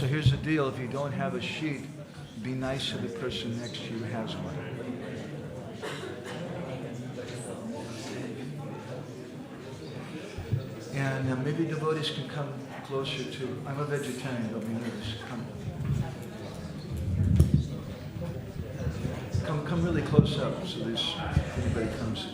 So here's the deal. If you don't have a sheet, be nice to the person next to you who has one. And maybe devotees can come closer to. I'm a vegetarian, don't be nervous. Come really close up so this everybody comes.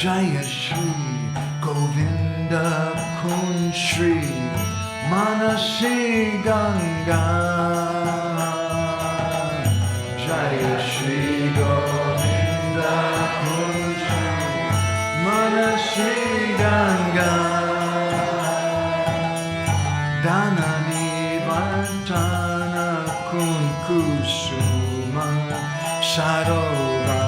Jaya Shri Govinda Kun Shri Manasi Ganga. Jaya Shri Govinda Kun Shri Manasi Ganga. Dhanani Vartana Kun Kusuma Sarova.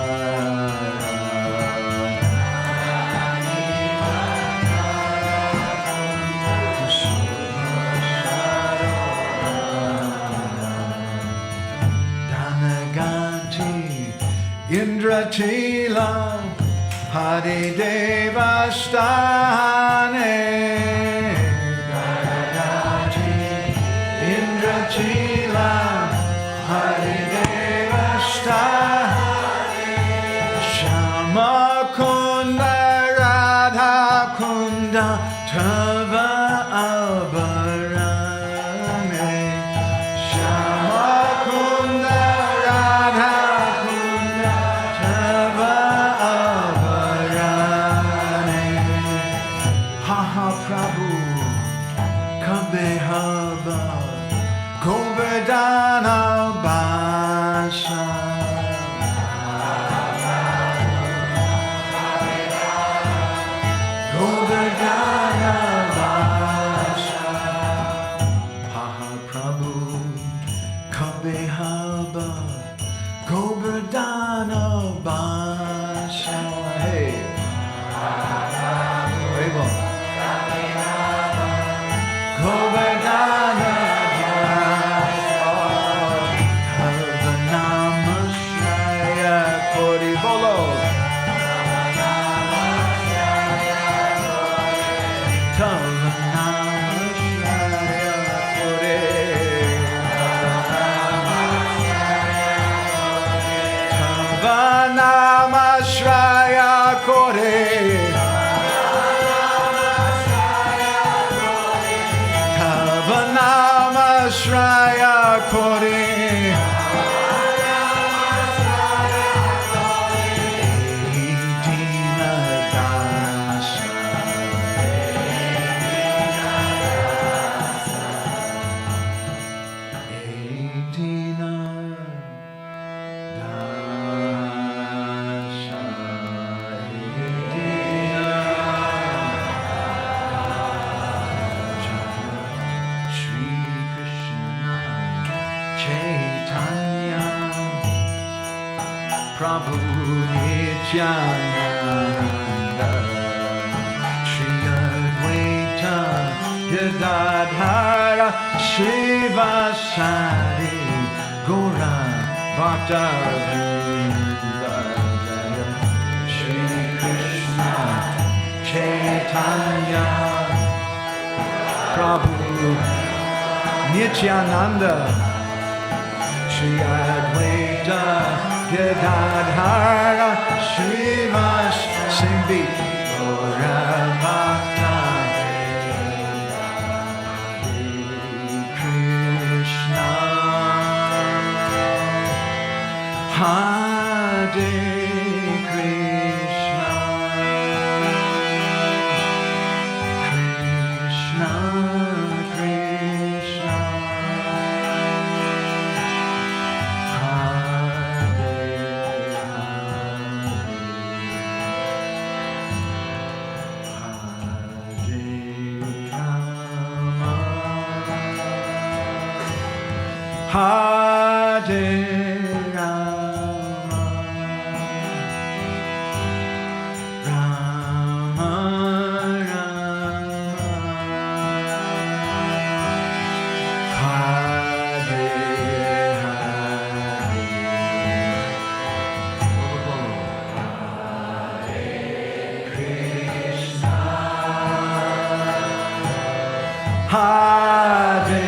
Indratila Hare Devastane Gadagati Indratila Hare Devastane Shama Kunda Radha Kunda Tava Abarane Shama Kunda Radha Govardhana Basa Govardhana Bhavanamashraya Kore Bhavanamashraya Kore Prabhu Nityananda Shri Advaita Gadadhara Shivasari Gora Bhakta Vrinda Shri Krishna Chaitanya Prabhu Nityananda Shri Advaita Gadadhara Shivas Simbi Gora Bhakta Krishna Hare Krishna Krishna Krishna Hare Rama, Rama Rama, Hare Hare Krishna, Hare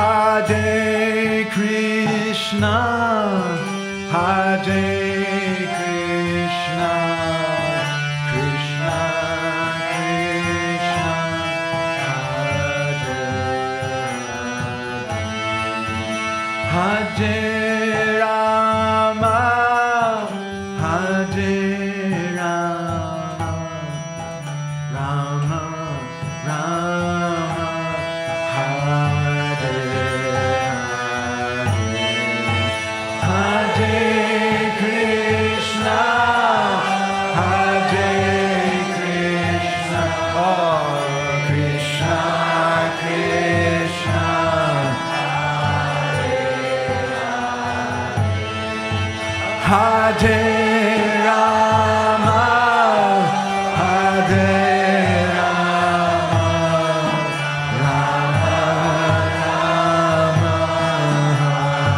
Hare Krishna, Hare Krishna, Krishna Krishna, Hare Hare Rama, Hare Rama, Rama Rama, Hare Hare Krishna, Hare Krishna, oh Krishna Krishna, Hare Hare Rama, Hare Rama, Rama Rama,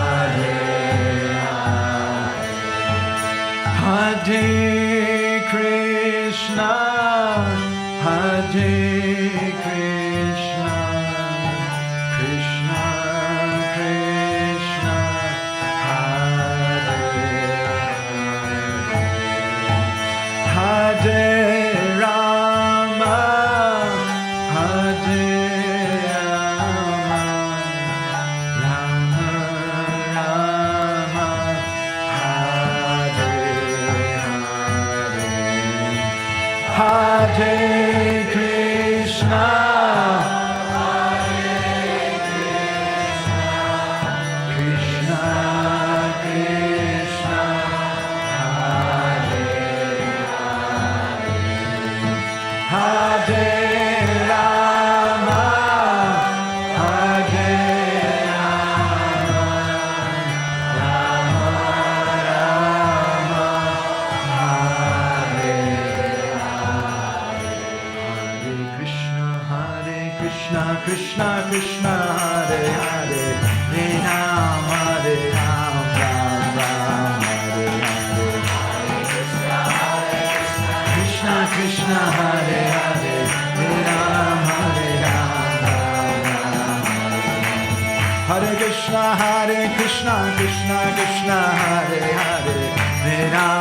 Hare Hare. Hare Krishna, Hare Krishna, Krishna Krishna, Hare Hare, Hare Rama, Hare Rama, Rama Rama, Hare Hare. Hare Krishna, Krishna Krishna, Hare Hare, Hare Rama, Hare Rama, Rama Rama, Hare Hare Krishna, Krishna Krishna, Hare Hare, Hare Rama, Ram Ram, Hare Hare. Krishna Krishna, Hare Hare, Hare Rama, Ram Ram, Hare Krishna, Krishna Krishna, Hare Hare, Hare Rama,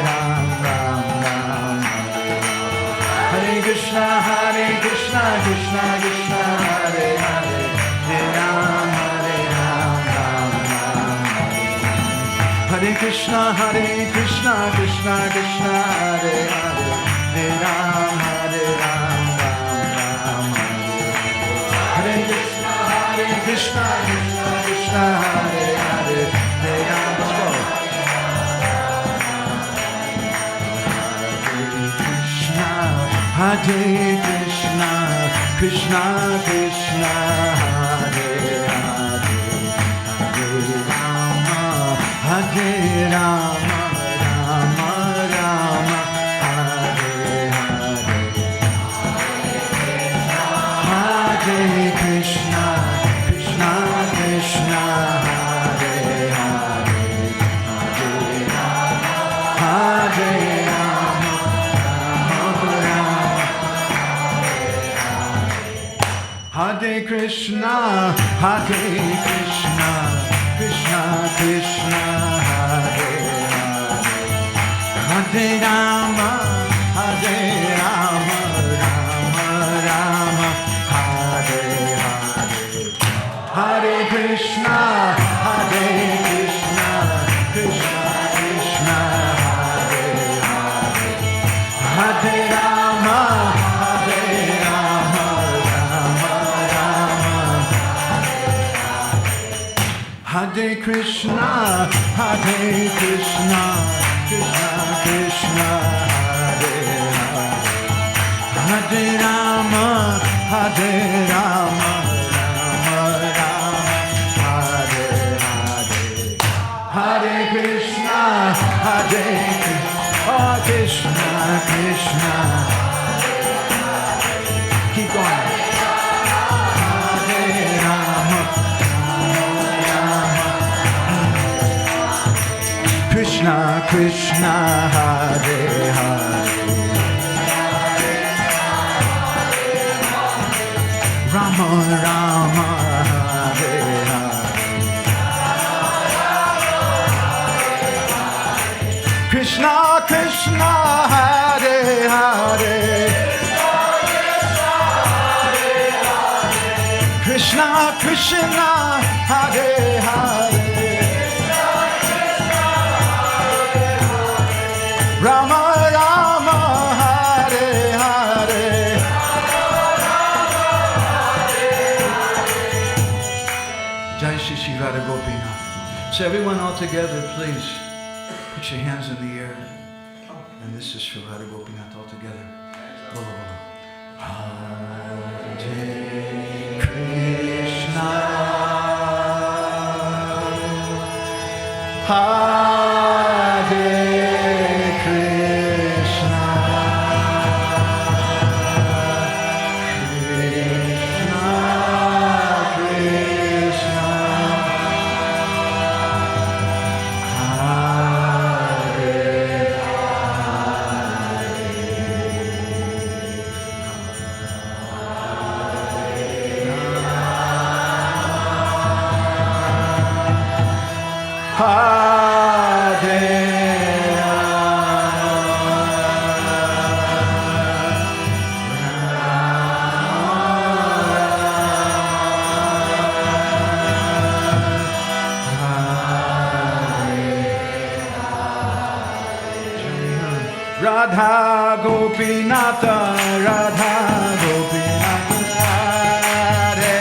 Ram Ram, Hare Krishna, Krishna Krishna, Hare Hare, Hare Rama, Ram Ram, Hare Krishna, Krishna Krishna, Hare Hare, Hare Rama, Ram Ram, Hare Krishna, Krishna Krishna, Hare Hare, Hare Rama. Let's go. Hare Krishna, Krishna Krishna, Hare Hare, Hare Rama, Hare Rama, Rama Rama, Hare Hare. Hare Krishna, Krishna Krishna, Hare Hare, Hare Rama, Hare Rama, Hare Krishna, Krishna Krishna, Hare Hare, Hare Rama, Hare Rama, Rama Rama, Hare Hare. Hare Krishna, Krishna Krishna, Hare Hare, Hare Rama, Hare Rama, Hare Krishna, Krishna Krishna, Hare Hare, Hare Rama, Hare Rama, Rama Rama, Hare Hare. Hare Krishna, Krishna Krishna. Keep going. Hare Rama, Krishna Krishna, Hare Hare, Rama Rama, Hare Hare, Krishna Krishna, Hare Hare, Krishna Krishna, Hare Hare, Rama Rama, Hare Hare. Jai Shri Shri Radha Gopinath. So everyone all together, please put your hands in the air. And this is for Radha Gopinath all together. Bolo, bolo. Hare Krishna, Hare Radha Gopinata, Radha Gopinata, Radhe.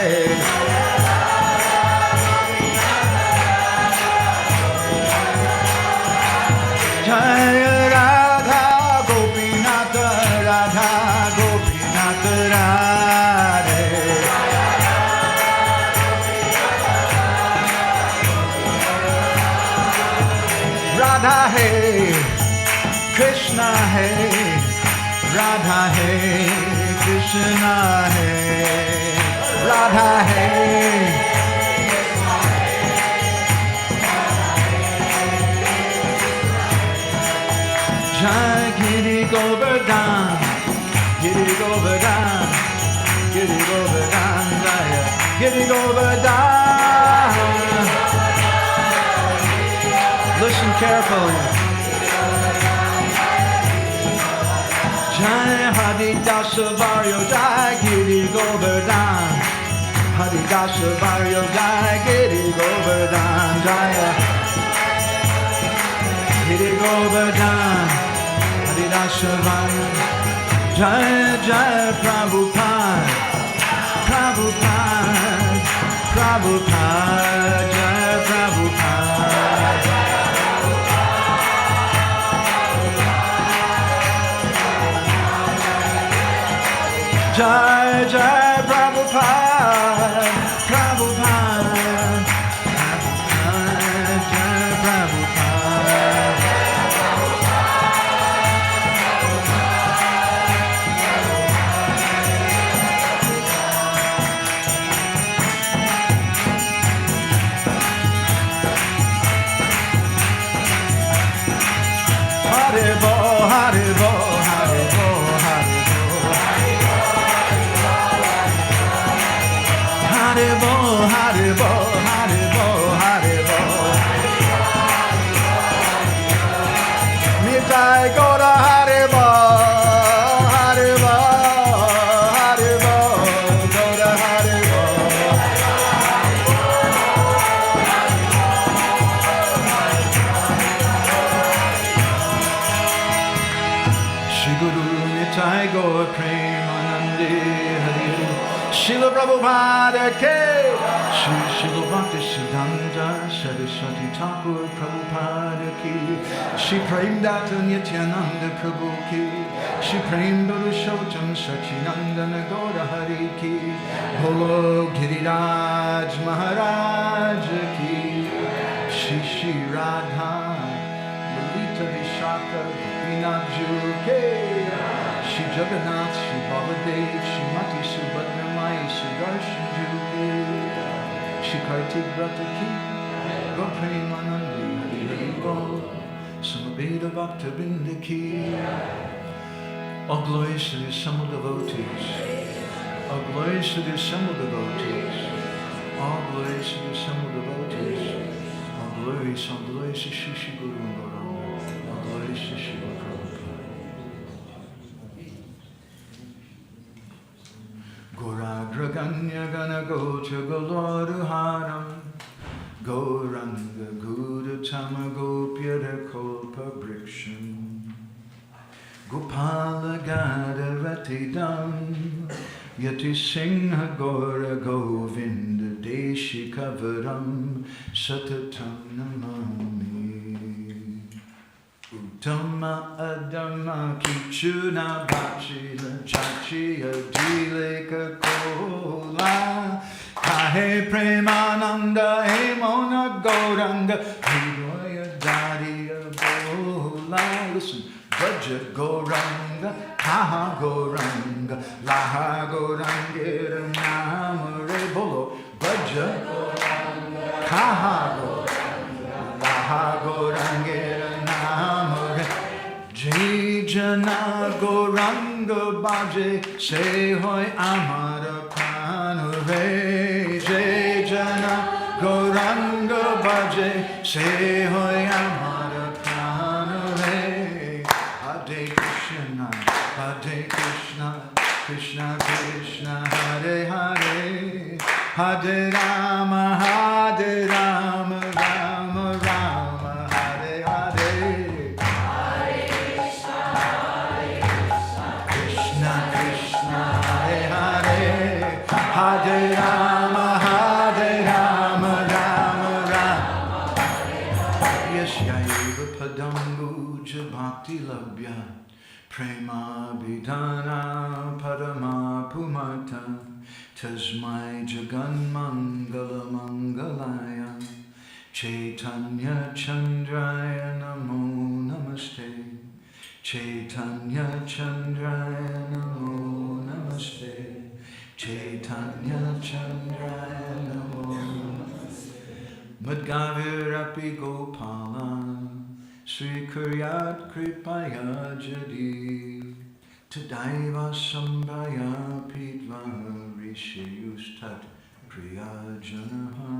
Jaya Radha Gopinata, Radha Gopinata, Radhe. Radha Hey, Krishna Hey, Radha Hey, Krishna Hey, Radha Hey. Jai Giri Govardhana, Giri Govardhana, Giri Govardhana, Jaya Giri Govardhana. Listen carefully. Jai Hari Dasa Varyo Jai Giri Govardhana, Hari Dasa Varyo Jai Giri Govardhana, Jaya Giri Govardhana, Hari Dasa Varyo Jai Jai Prabhupada, Prabhupada, Prabhupada, Jai Prabhupada. Jai Jai Prabhupada, Prabhupada, Prabhupada, Jai Prabhupada. Hare Bo, Hare Bo, Hare Bo, Hare Bo. Hare Bo, Hare Bo, Hare Bo, Hare Bo. Nitai Gora Hare Bo, Hare Bo, Hare Bo, Gora Hare Bo. Shri Guru Nitai Gaur Premanande Hari Hari. Srila Prabhupada Ke, Shri Srila Bhakti Siddhanta Saraswati Thakur Prabhupada Ki, Shri Premdata Nityananda Prabhu Ki, Shri Prem Purushottam Sachinandana Gaura Hari Ki, Bolo Giriraj Maharaj Ki, Shri Shri Radha Lalita Vishaka Gopinath Juke, Shri Jagannath, Shri Baladev, Shri Mati Subhadra Mai, Shri Darshan Juke, Shri Kartik Vrata Ki, Gopremanandi Hari Hari Bol, Samabeda Bhakta Binda Ki. All glories to the assembled devotees. All glories to the assembled devotees. All glories to the assembled devotees. All glories to Shri Shri Guru and Gauranga. All glories to Shri Prabhupada. Gauragraganya Gana Gocha Goloruharam Gauranga Gudatama Gopyada Kolpa Briksham Gopala Gada Ratidam Yati Singha Gora Govinda Deshikavaram Satatam Namami Uttama Adama Kichuna Bachila Chachiya Dileka Kola Kahe Premananda Hemona Gauranga Hiroya Dariya Bola. Listen, Vaja Gauranga, Kaha Gauranga, Laha Gaurangira Namare Bolo. Vaja Kaha Gauranga, Laha Gaurangira Namare. Jai Jana Gauranga Baje, Se Hoy Amara Pranare. Jai Jana Gauranga Baje. bhaje, se hoy amar prana re. Hare Krishna, Krishna Krishna, Hare Hare, Hare Rama, Rama Rama, Hare Hare. Krishna Krishna, Hare Hare, Hare Rama, Rama Rama. Yes, Yaiva Padambu Bhakti Labhya Prema Bidhana Parama Pumata Tasmai Jagan Mangala Mangalaya Chaitanya Chandraya Namo Namaste Chaitanya Chandraya Namo Namaste Chaitanya Chandraya Namo Namaste Madgavirapi Gopala Sri Kuryat Kripaya Jadi Tadaiva Sambhaya Pitva Rishiyustat Priyajanaha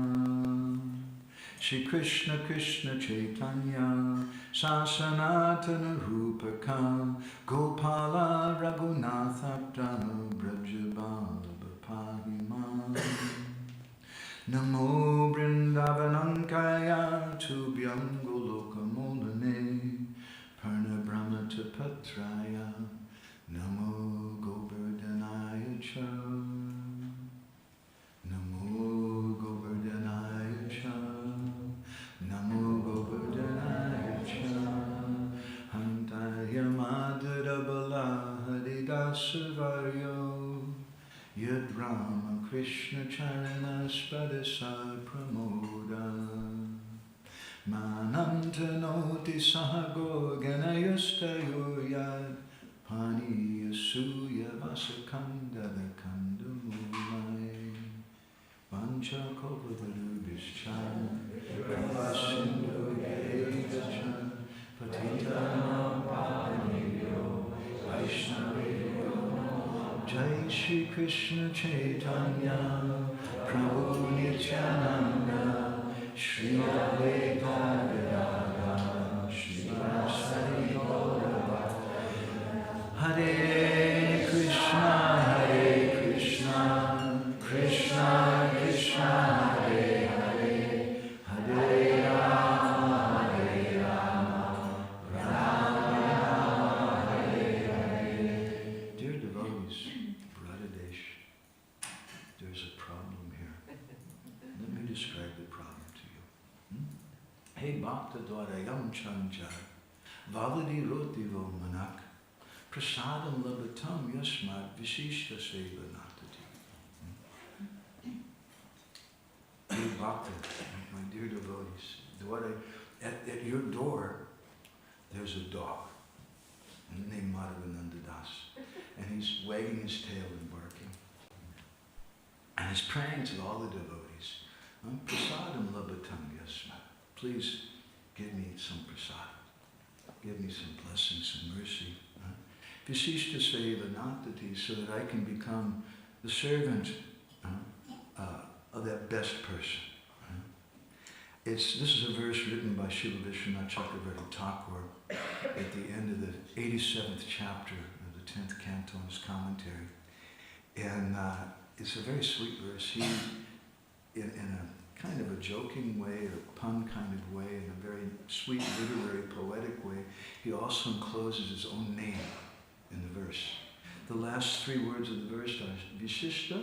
Shri Krishna Krishna Chaitanya Sasanatana Rupaka Gopala Raghunatha Brajababa Pahima Namo Brindavanankaya Tubhyam Golokamolane Parna Brahmata Patraya Namo Govardhanaya Cha Namo Govardhanaya Cha Namo Govardhanaya Cha Hantaya Madhurabala Haridasvaryo Yad Rama Krishna Charana Spadasa Pramoda Manantanoti Sahago Ganayastayo Yad Pani Yasuya Vasakanda Kandamulai Vancha Kovadarubischan Pravasindu Yegachan Patitanam Pavanyo Vaishnaveyo Jai Shri Krishna Chaitanya Prabhu Nityananda Shri Advaita Gadadhara Shri Vasari Gaurava Hare Krishna Krishna Krishna Hare Hare Hare Rama Rama Hare Hare. Dear devotees, Radhadesh, there's a problem here. Let me describe the problem to you. Hey Bhakta Dwarayam Chanchar Vavadi Rotivo Manak Prasadam Labatam Yasmat Visishta Seva Natati. Hey Bhakta, my dear devotees, at your door there's a dog named Madhavananda Das, and he's wagging his tail and barking. And he's praying to all the devotees, Prasadam Labatam Yasmat. Please give me some prasad. Give me some blessing, some mercy. Visishta Seva Natati, so that I can become the servant of that best person. This is a verse written by Srila Vishwanath Chakravarti Thakur at the end of the 87th chapter of the 10th canto in his commentary. And it's a very sweet verse. He, in a kind of a joking way, or pun kind of way, in a very sweet, literary, poetic way, he also encloses his own name in the verse. The last three words of the verse are Vishishta,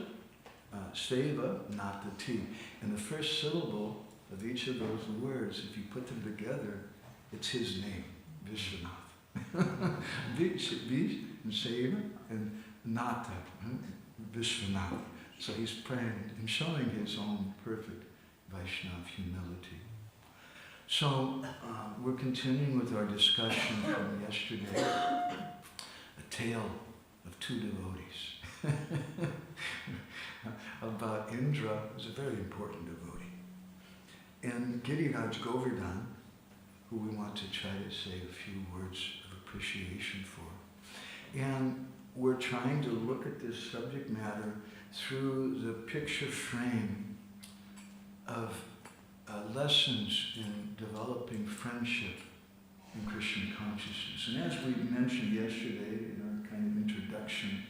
Seva, Natati. And the first syllable of each of those words, if you put them together, it's his name, Vishwanath. Vish, and Seva, and Nata, Vishwanath. So he's praying and showing his own perfect Vaishnava humility. So we're continuing with our discussion from yesterday, a tale of two devotees. About Indra, who's a very important devotee, and Giriraj Govardhana, who we want to try to say a few words of appreciation for. And we're trying to look at this subject matter through the picture frame of lessons in developing friendship in Krishna consciousness. And as we mentioned yesterday in our kind of introduction,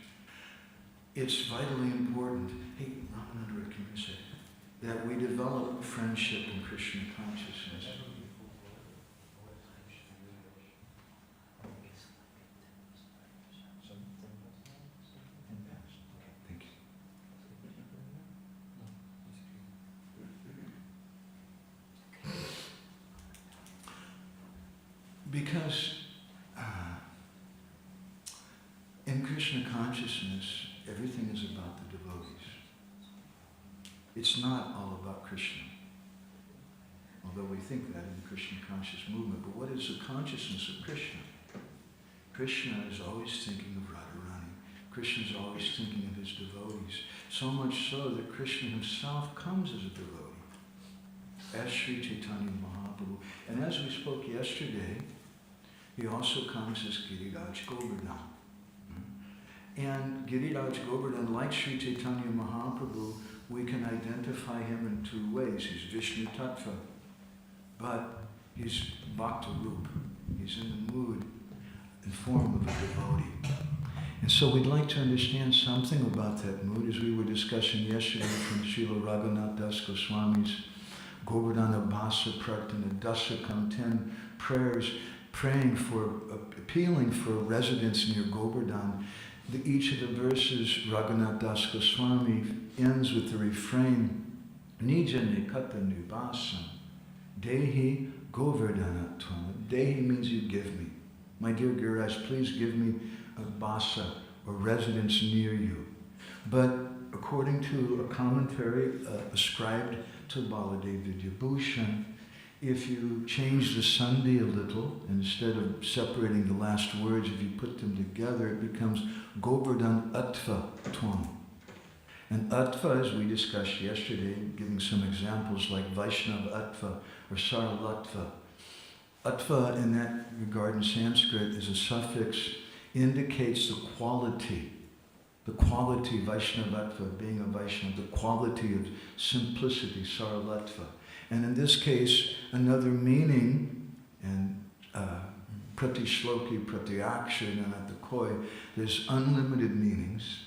it's vitally important, hey, Ramananda, can you say, that we develop friendship in Krishna consciousness. Thank you. Because in Krishna consciousness, everything is about the devotees. It's not all about Krishna, although we think that in the Krishna conscious movement. But what is the consciousness of Krishna? Krishna is always thinking of Radharani. Krishna is always thinking of his devotees. So much so that Krishna himself comes as a devotee, as Sri Chaitanya Mahaprabhu. And as we spoke yesterday, he also comes as Giriraj Govardhana. And Giriraj Govardhana, like Sri Chaitanya Mahaprabhu, we can identify him in two ways. He's Vishnu Tattva, but he's Bhakta Rup. He's in the mood and form of a devotee. And so we'd like to understand something about that mood, as we were discussing yesterday from Srila Raghunath Das Goswami's Govardhana Bhasa Prarthana Dasakam, 10 prayers praying for, appealing for residence near Govardhan. Each of the verses, Raghunath Das Goswami ends with the refrain, Nija Nikata Nibasam, Dehi Govardhana Tvam. Dehi means you give me. My dear Giriraj, please give me a basa, or residence near you. But according to a commentary ascribed to Baladev Vidyabhushan, if you change the sandhi a little, instead of separating the last words, if you put them together, it becomes Govardhan Attva Tvam. And Attva, as we discussed yesterday, giving some examples like Vaishnava Attva or Saralatva. Attva in that regard in Sanskrit is a suffix, indicates the quality, Vaishnavattva, being a Vaishnava, the quality of simplicity, Saralatva. And in this case, another meaning, and prati shloki, prati akshay, and at the koi, there's unlimited meanings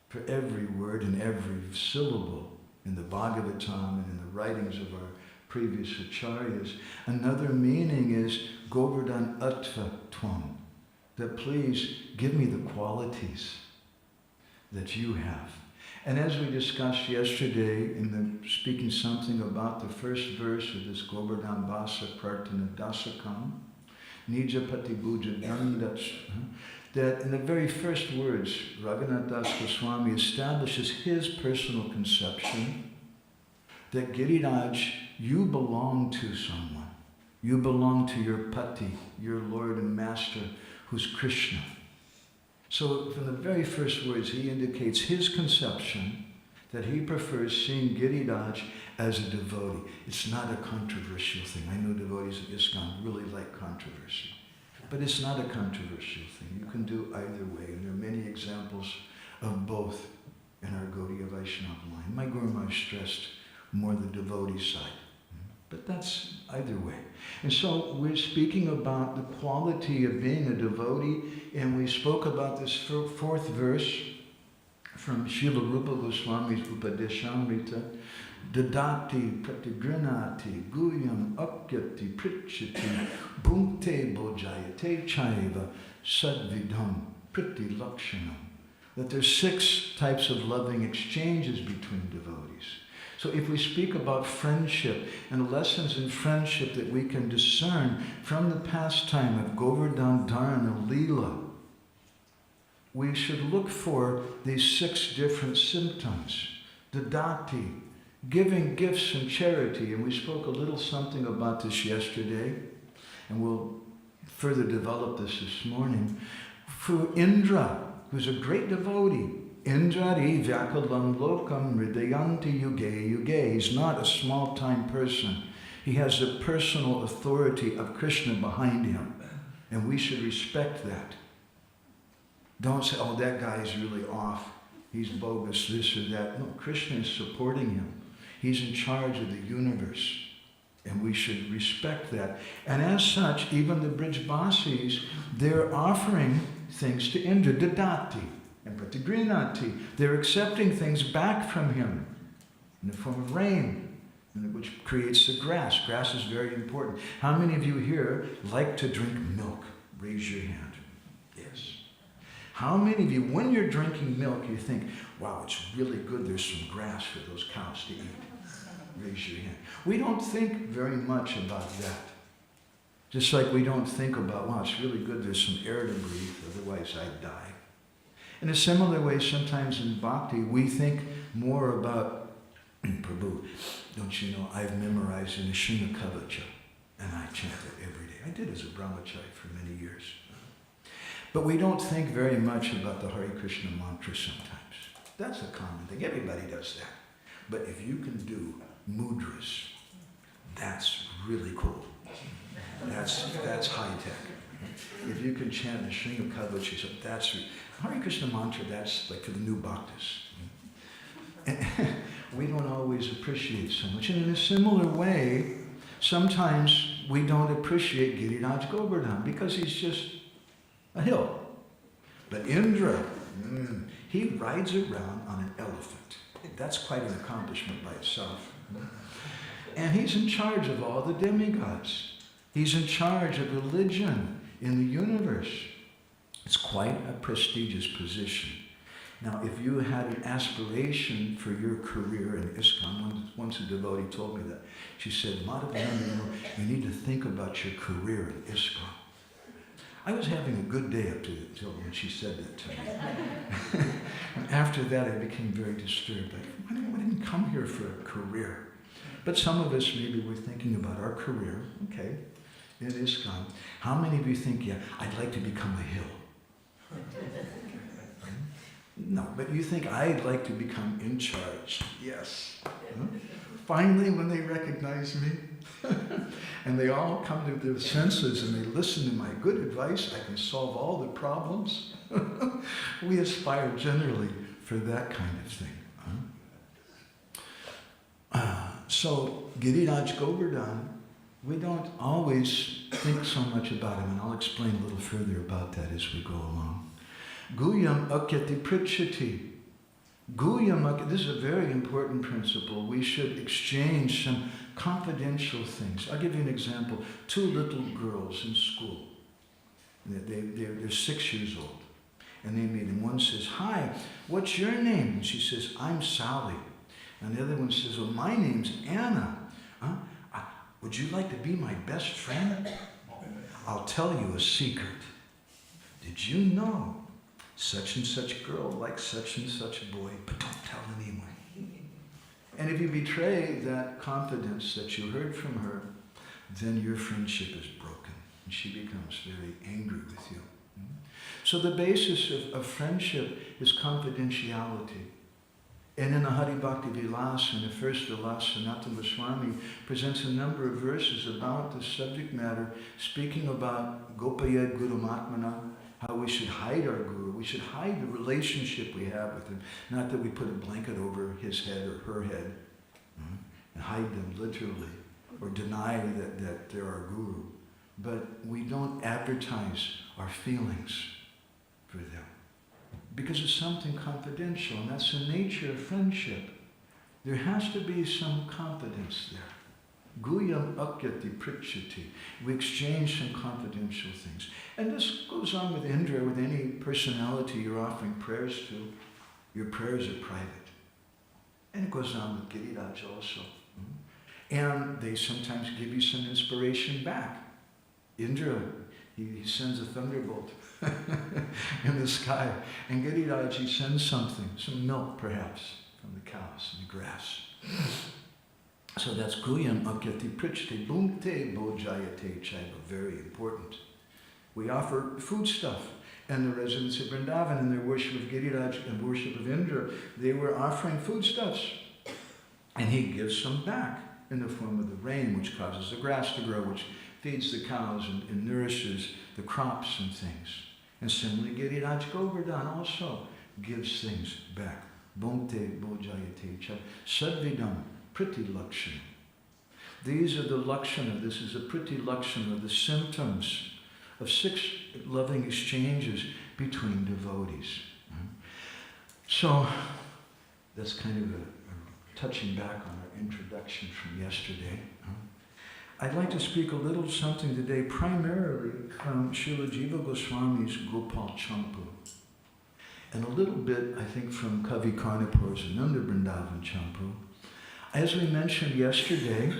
for every word and every syllable in the Bhagavatam and in the writings of our previous acharyas. Another meaning is Govardhan Attva Tvam, that please give me the qualities that you have. And as we discussed yesterday in speaking something about the first verse of this Govardhan Bhasa Prarthana Dasakam, Nijapati Bhuja Dandach, that in the very first words, Raghunath Das Goswami establishes his personal conception that Giriraj, you belong to someone. You belong to your Pati, your Lord and Master, who's Krishna. So from the very first words, he indicates his conception that he prefers seeing Giriraj as a devotee. It's not a controversial thing. I know devotees of ISKCON really like controversy. But it's not a controversial thing. You can do either way. And there are many examples of both in our Gaudiya Vaishnava line. My Guru Maharaj stressed more the devotee side. But that's either way. And so we're speaking about the quality of being a devotee, and we spoke about this fourth verse from Srila Rupa Goswami's Upadeshamrita. Dadati pratigrinati guyam akyati prichati bhunkte bojayate chaiva sadvidham priti lakshanam. That there's 6 types of loving exchanges between devotees. So if we speak about friendship and lessons in friendship that we can discern from the pastime of Govardhana and Lila, we should look for these 6 different symptoms. Dadati, giving gifts and charity, and we spoke a little something about this yesterday, and we'll further develop this morning. For Indra, who's a great devotee, Indrari Vyakalam Lokam Hridayanti Yuge Yuge. He's not a small-time person. He has the personal authority of Krishna behind him, and we should respect that. Don't say, oh, that guy is really off. He's bogus, this or that. No, Krishna is supporting him. He's in charge of the universe. And we should respect that. And as such, even the Brijbasis, they're offering things to Indra, Dadati and Pratigrinati. They're accepting things back from him in the form of rain, which creates the grass. Grass is very important. How many of you here like to drink milk? Raise your hand. Yes. How many of you, when you're drinking milk, you think, wow, it's really good, there's some grass for those cows to eat? Raise your hand. We don't think very much about that. Just like we don't think about, wow, it's really good, there's some air to breathe, otherwise I'd die. In a similar way, sometimes in bhakti, we think more about, Prabhu, don't you know, I've memorized the Nishina Kavacha, and I chant it every day. I did as a brahmachari for many years. But we don't think very much about the Hare Krishna mantra sometimes. That's a common thing. Everybody does that. But if you can do mudras, that's really cool. That's high tech. If you can chant the Sringa Kavacha, that's Hare Krishna mantra, that's like for the new bhaktas. And we don't always appreciate so much. And in a similar way, sometimes we don't appreciate Giriraj Govardhana because he's just a hill. But Indra, he rides around on an elephant. That's quite an accomplishment by itself. And he's in charge of all the demigods. He's in charge of religion in the universe. It's quite a prestigious position. Now, if you had an aspiration for your career in ISKCON, once a devotee told me that. She said, Madhavananda, you need to think about your career in ISKCON. I was having a good day up to it until when she said that to me. And after that, I became very disturbed. I didn't come here for a career. But some of us maybe were thinking about our career, okay, in ISKCON. How many of you think, yeah, I'd like to become a hill? No, but you think, I'd like to become in charge. Yes. Finally, when they recognize me, and they all come to their senses and they listen to my good advice, I can solve all the problems. We aspire generally for that kind of thing. So, Giriraj Govardhana, we don't always think so much about him, and I'll explain a little further about that as we go along. Guyam akyati pritchati. Guyam, this is a very important principle. We should exchange some confidential things. I'll give you an example. Two little girls in school. They're 6 years old. And they meet, and one says, hi, what's your name? And she says, I'm Sally. And the other one says, well, my name's Anna. Would you like to be my best friend? I'll tell you a secret. Did you know such and such girl likes such and such boy, but don't tell anyone. And if you betray that confidence that you heard from her, then your friendship is broken, and she becomes very angry with you. So the basis of friendship is confidentiality. And in the Hari Bhakti Vilasa, in the first Vilasa, Sanatana Goswami presents a number of verses about the subject matter, speaking about Gopayad Guru Matmana, how we should hide our Guru. We should hide the relationship we have with him. Not that we put a blanket over his head or her head and hide them literally or deny that they're our Guru. But we don't advertise our feelings for them because it's something confidential, and that's the nature of friendship. There has to be some confidence there. Guyam akyati pritchati. We exchange some confidential things. And this goes on with Indra, with any personality you're offering prayers to. Your prayers are private. And it goes on with Giriraj also. And they sometimes give you some inspiration back. Indra, he sends a thunderbolt in the sky. And Giriraj, he sends something, some milk perhaps, from the cows and the grass. So that's Guyam akyati pritchati bhunte bhojayate chaiva, very important. We offer food stuff. And the residents of Vrindavan, in their worship of Giriraj and worship of Indra, they were offering foodstuffs. And he gives some back in the form of the rain, which causes the grass to grow, which feeds the cows and nourishes the crops and things. And similarly, Giriraj Govardhana also gives things back. Bhunte bhojayate chaiva sadvidam priti lakshana. These are the lakshana, this is a pretty lakshana, the symptoms of 6 loving exchanges between devotees. So, that's kind of a touching back on our introduction from yesterday. I'd like to speak a little something today, primarily from Srila Jiva Goswami's Gopal Champu, and a little bit, I think, from Kavi Karnapur's Ananda Vrindavan Champu. As we mentioned yesterday,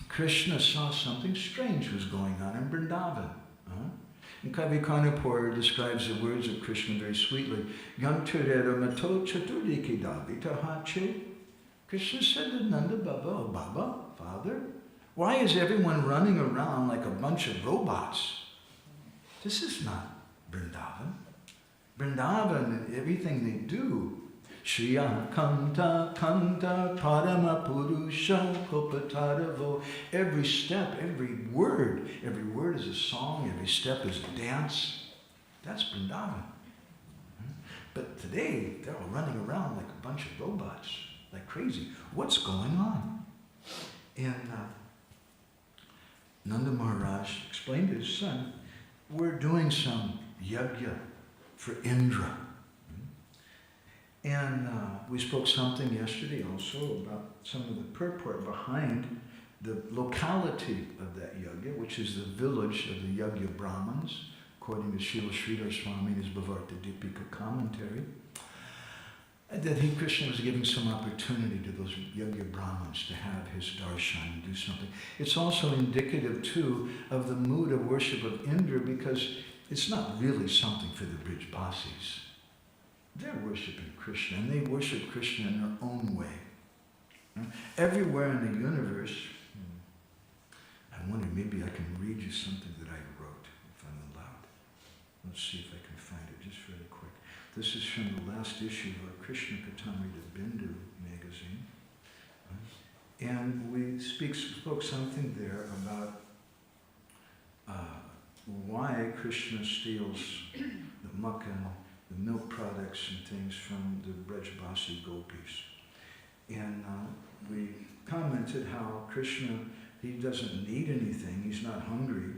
Krishna saw something strange was going on in Vrindavan. And Kavi Karnapur describes the words of Krishna very sweetly. Yam Turera Mato Chaturdiki Davita Hache. Krishna said to Nanda Baba, "Oh Baba, Father, why is everyone running around like a bunch of robots? This is not Vrindavan. Vrindavan, everything they do, Shriya Kanta Kanta Parama Purusha Kopatadavo, every step, every word is a song, every step is a dance. That's Vrindavan. But today, they're all running around like a bunch of robots, like crazy. What's going on?" And Nanda Maharaj explained to his son, we're doing some yajna for Indra. And we spoke something yesterday also about some of the purport behind the locality of that yajna, which is the village of the Yajna Brahmins, according to Srila Sridhar Swami in his Bhavarta Dipika commentary. And that Krishna was giving some opportunity to those Yajna Brahmins to have his darshan and do something. It's also indicative, too, of the mood of worship of Indra, because it's not really something for the Brijbasis. They're worshiping Krishna, and they worship Krishna in their own way. Everywhere in the universe, I wonder, maybe I can read you something that I wrote, if I'm allowed. Let's see if I can find it just really quick. This is from the last issue of our Krishna Katamrita Bindu magazine. And we spoke something there about why Krishna steals the makkan, the milk products and things from the Brajbasi gopis. And we commented how Krishna, he doesn't need anything, he's not hungry.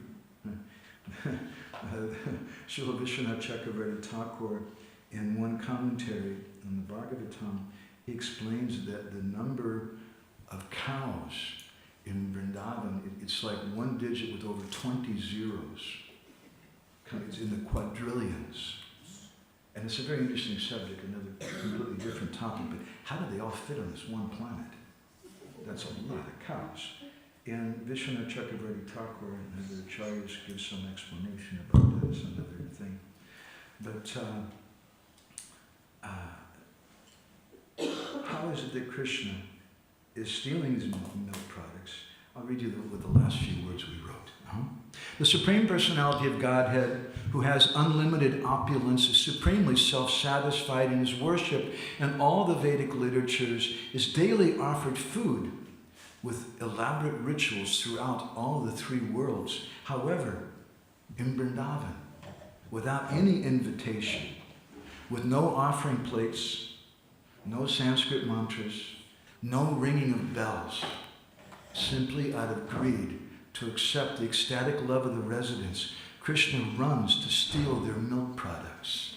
Srila Vishwanath Chakravarti Thakur, in one commentary on the Bhagavatam, he explains that the number of cows in Vrindavan, it's like one digit with over 20 zeros. It's in the quadrillions. And it's a very interesting subject, another completely different topic, but how do they all fit on this one planet? That's a lot of cows. And Vishwanath Chakravarti Thakur and other acharyas give some explanation about that as another thing. But how is it that Krishna is stealing these milk products? I'll read you with the last few words we wrote. The Supreme Personality of Godhead, who has unlimited opulence, is supremely self-satisfied in his worship, and all the Vedic literatures is daily offered food with elaborate rituals throughout all the 3 worlds. However, in Vrindavan, without any invitation, with no offering plates, no Sanskrit mantras, no ringing of bells, simply out of greed to accept the ecstatic love of the residents, Krishna runs to steal their milk products.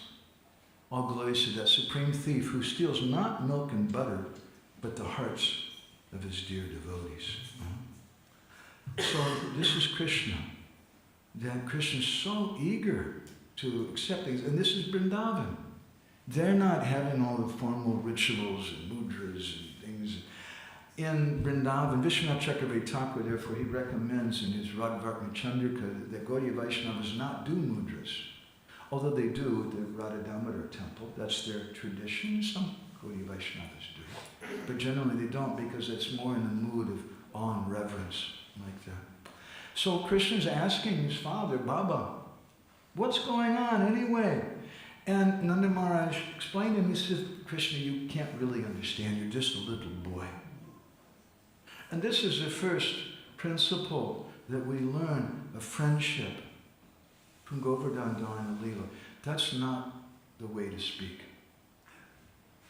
All glories to that supreme thief who steals not milk and butter, but the hearts of his dear devotees. So this is Krishna. That Krishna is so eager to accept things. And this is Vrindavan. They're not having all the formal rituals and mudras and things. In Vrindavan, Vishwanath Chakravarti Thakur, therefore, he recommends in his Radhavartma Chandrika that Gaudiya Vaishnavas not do mudras. Although they do at the Radha Damodar temple, that's their tradition. Some Gaudiya Vaishnavas do. But generally they don't, because it's more in the mood of awe and reverence like that. So Krishna's asking his father, Baba, what's going on anyway? And Nanda Maharaj explained to him, he says, Krishna, you can't really understand, you're just a little boy. And this is the first principle that we learn of friendship from Govardhana and Lila. That's not the way to speak.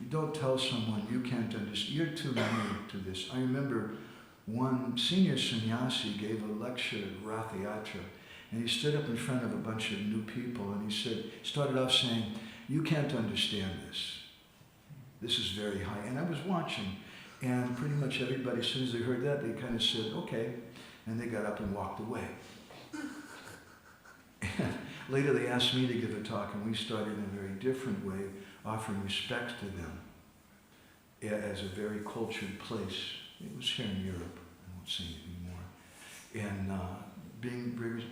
You don't tell someone you can't understand, you're too new to this. I remember one senior sannyasi gave a lecture at Rathayatra, and he stood up in front of a bunch of new people, and he started off saying, "You can't understand this. This is very high." And I was watching, and pretty much everybody, as soon as they heard that, they kind of said, "Okay," and they got up and walked away. And later they asked me to give a talk, and we started in a very different way, offering respect to them as a very cultured place. It was here in Europe, I won't say it anymore.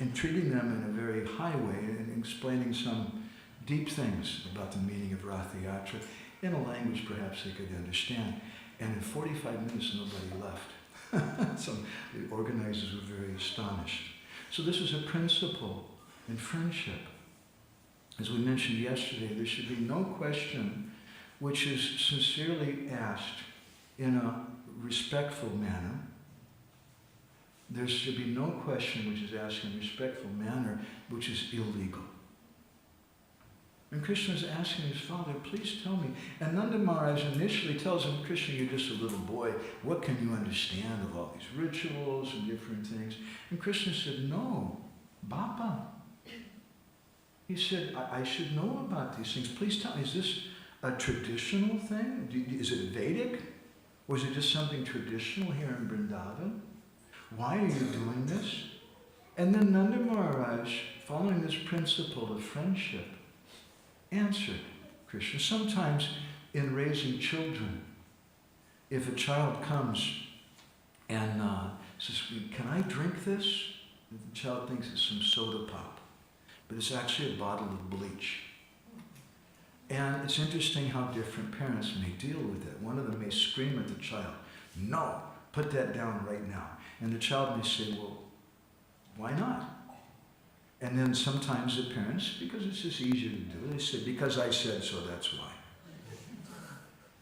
And treating them in a very high way and explaining some deep things about the meaning of Rathayatra in a language perhaps they could understand. And in 45 minutes, nobody left. So the organizers were very astonished. So this is a principle in friendship. As we mentioned yesterday, there should be no question which is sincerely asked in a respectful manner. There should be no question which is asked in a respectful manner which is illegal. And Krishna is asking his father, "Please tell me." And Nanda Maharaj initially tells him, "Krishna, you're just a little boy. What can you understand of all these rituals and different things?" And Krishna said, "No, Bappa." He said, I should know about these things. Please tell me, is this a traditional thing? Is it Vedic? Or is it just something traditional here in Vrindavan? Why are you doing this? And then Nanda Maharaj, following this principle of friendship, answered Krishna. Sometimes in raising children, if a child comes and says, "Can I drink this?" The child thinks it's some soda pop, but it's actually a bottle of bleach. And it's interesting how different parents may deal with it. One of them may scream at the child, "No, put that down right now." And the child may say, "Well, why not?" And then sometimes the parents, because it's just easier to do, they say, "Because I said so, that's why."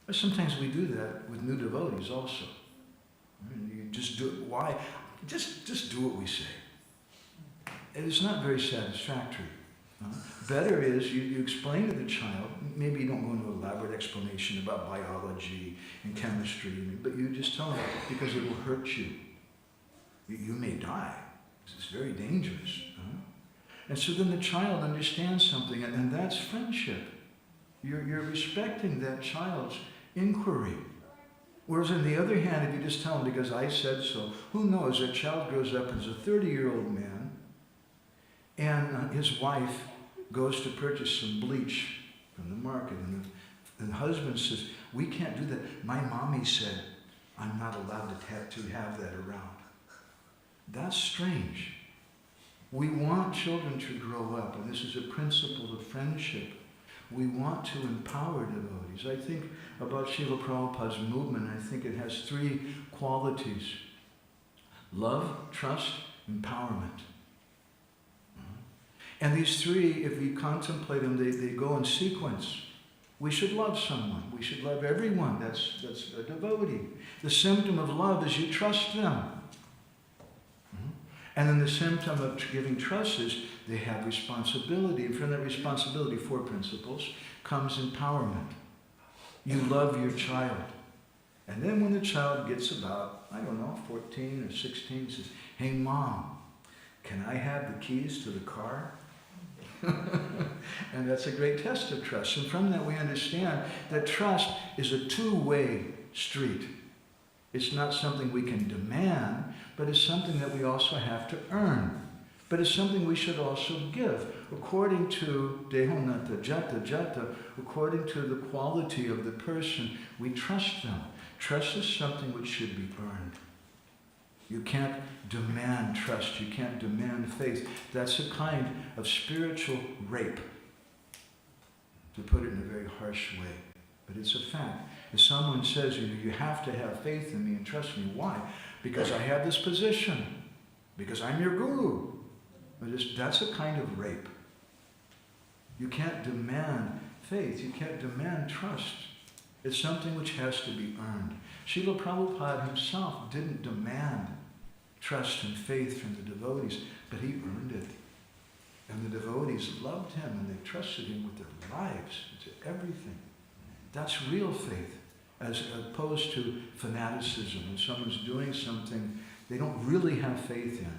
But sometimes we do that with new devotees also. You just do it. Why? Just do what we say. It is not very satisfactory. Better is you explain to the child, maybe you don't go into an elaborate explanation about biology and chemistry, but you just tell them, because it will hurt you. You may die. It's very dangerous. And so then the child understands something, and that's friendship. You're respecting that child's inquiry. Whereas on the other hand, if you just tell him, "Because I said so," who knows, that child grows up as a 30-year-old man, and his wife goes to purchase some bleach from the market, and the husband says, "We can't do that. My mommy said I'm not allowed to have that around." That's strange. We want children to grow up, and this is a principle of friendship. We want to empower devotees. I think about Srila Prabhupada's movement, I think it has 3 qualities: love, trust, empowerment. And these 3, if we contemplate them, they go in sequence. We should love someone. We should love everyone. That's a devotee. The symptom of love is you trust them. And then the symptom of giving trust is they have responsibility. And from that responsibility, 4 principles, comes empowerment. You love your child. And then when the child gets about, 14 or 16, says, "Hey, Mom, can I have the keys to the car?" And that's a great test of trust. And from that we understand that trust is a 2-way street. It's not something we can demand, but it's something that we also have to earn. But it's something we should also give. According to Dehonata Jata Jata, according to the quality of the person, we trust them. Trust is something which should be earned. You can't demand trust. You can't demand faith. That's a kind of spiritual rape, to put it in a very harsh way. But it's a fact. If someone says, "You have to have faith in me and trust me," why? Because I have this position. Because I'm your guru. That's a kind of rape. You can't demand faith. You can't demand trust. It's something which has to be earned. Srila Prabhupada himself didn't demand trust and faith from the devotees, but he earned it. And the devotees loved him and they trusted him with their lives, to everything. That's real faith. as opposed to fanaticism. When someone's doing something they don't really have faith in,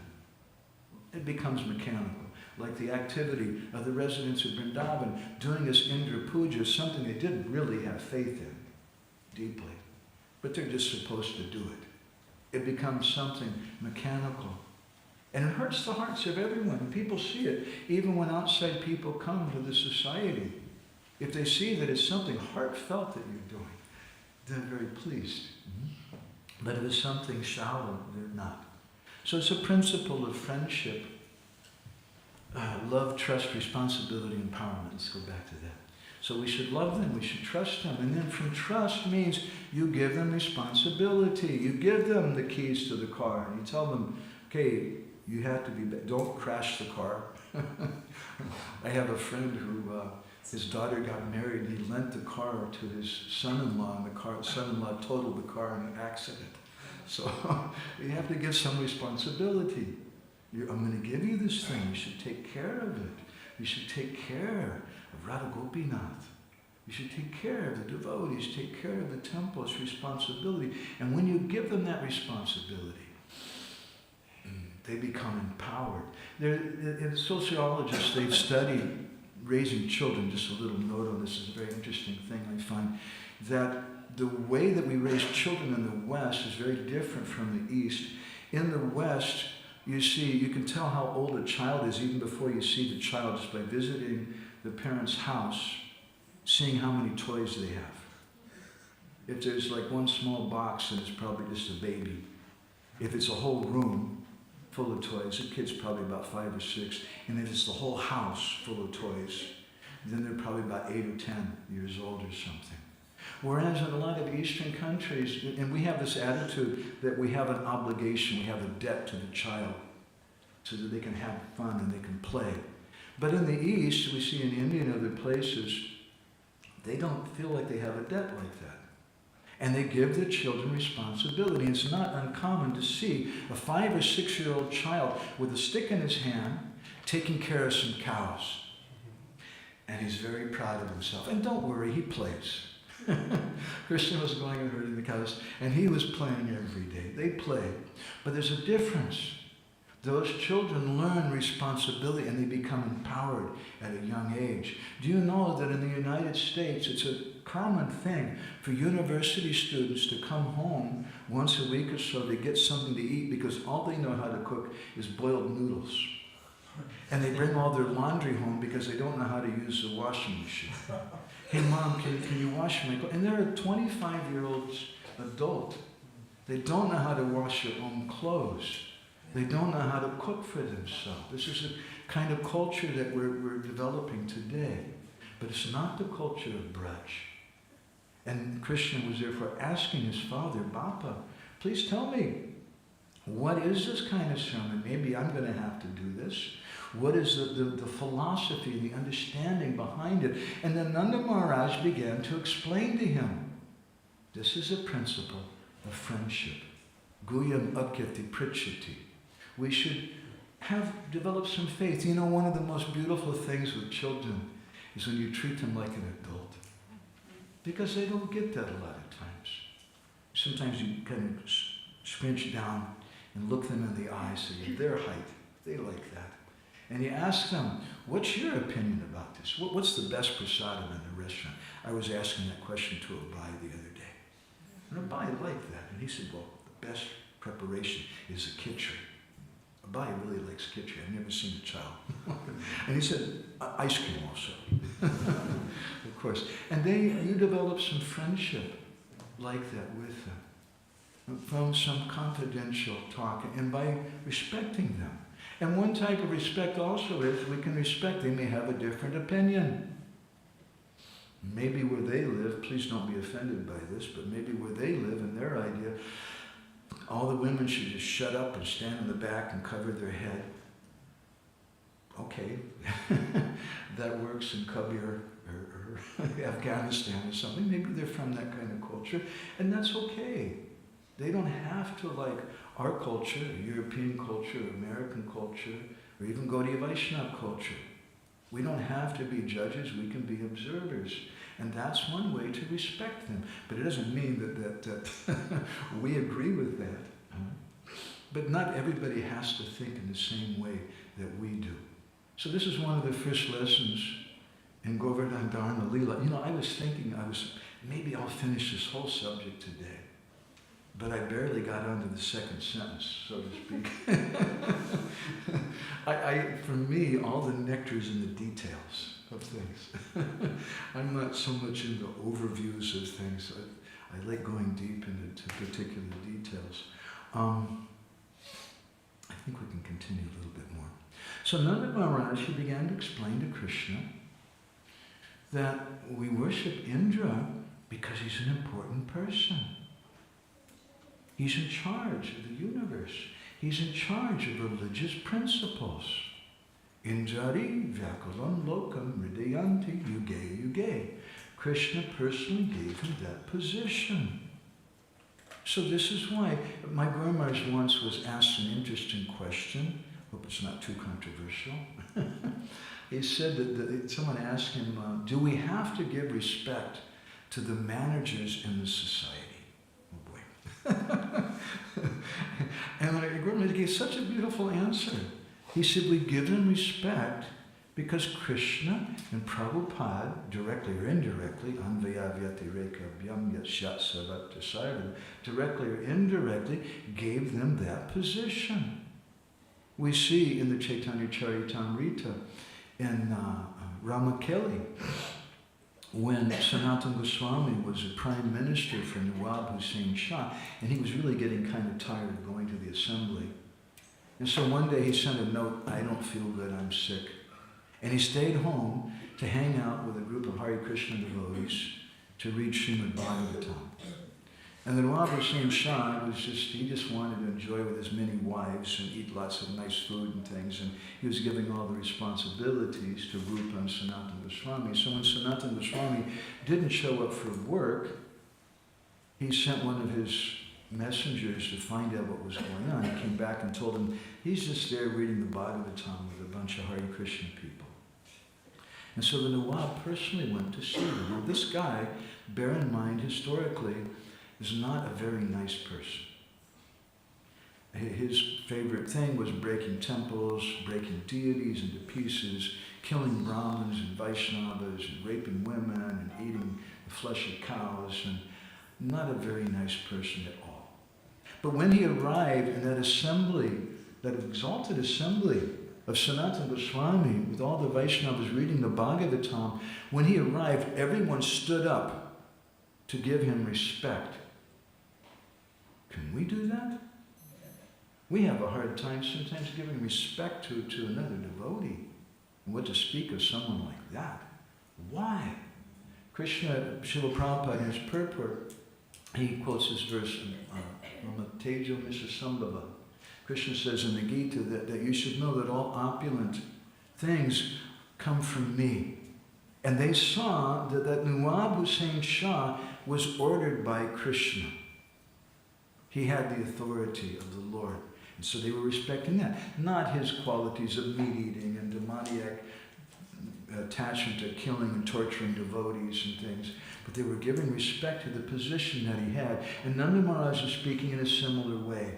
it becomes mechanical. Like the activity of the residents of Vrindavan doing this Indra Puja, something they didn't really have faith in deeply, but they're just supposed to do it. It becomes something mechanical. And it hurts the hearts of everyone. People see it, even when outside people come to the society. If they see that it's something heartfelt that you're doing, they're very pleased. But if it's something shallow, they're not. So it's a principle of friendship. Love, trust, responsibility, empowerment. Let's go back to that. So we should love them, we should trust them. And then from trust means you give them responsibility. You give them the keys to the car. And you tell them, okay, you have to be, don't crash the car. I have a friend who, his daughter got married and he lent the car to his son-in-law, and the son-in-law totaled the car in an accident. So you have to give some responsibility. I'm going to give you this thing. You should take care of it. You should take care of Radha Gopinath. You should take care of the devotees, take care of the temple. It's responsibility. And when you give them that responsibility, they become empowered. Sociologists, they've studied raising children. Just a little note on this is a very interesting thing. I find that the way that we raise children in the West is very different from the East. In the West, you can tell how old a child is even before you see the child just by visiting the parent's house, seeing how many toys they have. If there's like one small box, then it's probably just a baby. If it's a whole room full of toys, the kid's probably about 5 or 6. And if it's the whole house full of toys, then they're probably about 8 or 10 years old or something. Whereas in a lot of Eastern countries, and we have this attitude that we have an obligation, we have a debt to the child so that they can have fun and they can play. But in the East, we see in India and other places, they don't feel like they have a debt like that. And they give their children responsibility. It's not uncommon to see a 5 or 6-year-old child with a stick in his hand taking care of some cows. And he's very proud of himself. And don't worry, he plays. Krishna was going and herding the cows, and he was playing every day. They play. But there's a difference. Those children learn responsibility and they become empowered at a young age. Do you know that in the United States, it's a common thing for university students to come home once a week or so to get something to eat because all they know how to cook is boiled noodles. And they bring all their laundry home because they don't know how to use the washing machine. Hey, Mom, can you wash my clothes? And they're a 25-year-old adult. They don't know how to wash their own clothes. They don't know how to cook for themselves. This is the kind of culture that we're developing today. But it's not the culture of Braj. And Krishna was therefore asking his father, Bappa, please tell me, what is this kind of sermon? Maybe I'm going to have to do this. What is the philosophy, the understanding behind it? And then Nanda Maharaj began to explain to him, this is a principle of friendship. Guyam akyati pritchati. We should develop some faith. You know, one of the most beautiful things with children is when you treat them like an adult. Because they don't get that a lot of times. Sometimes you kind of scrunch down and look them in the eyes, so you're their height. They like that. And you ask them, what's your opinion about this? What's the best prasadam in the restaurant? I was asking that question to Abai the other day. And Abai liked that. And he said, well, the best preparation is the khichdi. Abai really likes khichdi. I've never seen a child. And he said, ice cream also. Of course. And you develop some friendship like that with them. From some confidential talk. And by respecting them. And one type of respect also is we can respect. They may have a different opinion. Maybe where they live, please don't be offended by this, but maybe where they live and their idea, all the women should just shut up and stand in the back and cover their head. Okay, that works in Kabir or Afghanistan or something. Maybe they're from that kind of culture, and that's okay. They don't have to like our culture, European culture, American culture, or even Gaudiya Vaishnava culture. We don't have to be judges, we can be observers. And that's one way to respect them. But it doesn't mean that we agree with that. But not everybody has to think in the same way that we do. So this is one of the first lessons in Govardhana, Lila. I was thinking, maybe I'll finish this whole subject today. But I barely got onto the second sentence, so to speak. For me, all the nectar's in the details of things. I'm not so much into overviews of things. I like going deep into particular details. I think we can continue a little bit more. So Nanda Maharaj, he began to explain to Krishna that we worship Indra because he's an important person. He's in charge of the universe. He's in charge of religious principles. Injari Vyakalam Lokam Hridayanti Yuge Yuge. Krishna personally gave him that position. So this is why my Guru Maharaj once was asked an interesting question. Hope it's not too controversial. He said that someone asked him, do we have to give respect to the managers in the society? Oh boy. And my Guru Maharaj gave such a beautiful answer. He said, we give them respect because Krishna and Prabhupada, directly or indirectly, directly or indirectly, gave them that position. We see in the Chaitanya Charitamrita, in Ramakeli, when Sanatana Goswami was a prime minister for Nawab Hussain Shah, and he was really getting kind of tired of going to the assembly. And so one day he sent a note, I don't feel good, I'm sick. And he stayed home to hang out with a group of Hare Krishna devotees to read Srimad Bhagavatam. And the Nawab Hussain Shah he just wanted to enjoy with his many wives and eat lots of nice food and things, and he was giving all the responsibilities to Rupa and Sanatana Goswami. So when Sanatana Goswami didn't show up for work, he sent one of his messengers to find out what was going on. He came back and told him he's just there reading the Bhagavatam with a bunch of Hare Krishna people. And so the Nawab personally went to see him. Now this guy, bear in mind historically, is not a very nice person. His favorite thing was breaking temples, breaking deities into pieces, killing Brahmins and Vaishnavas, and raping women, and eating the flesh of cows, and not a very nice person at all. But when he arrived in that assembly, that exalted assembly of Sanatana Goswami, with all the Vaishnavas reading the Bhagavatam, when he arrived, everyone stood up to give him respect. Can we do that? We have a hard time sometimes giving respect to another devotee. And what to speak of someone like that? Why? Krishna, Srila Prabhupada in his purport, he quotes this verse in Tejo Misasambhava. Krishna says in the Gita that you should know that all opulent things come from me. And they saw that Nawab Hussain Shah was ordered by Krishna. He had the authority of the Lord. And so they were respecting that. Not his qualities of meat-eating and demoniac attachment to killing and torturing devotees and things. But they were giving respect to the position that he had. And Nanda Maharaj is speaking in a similar way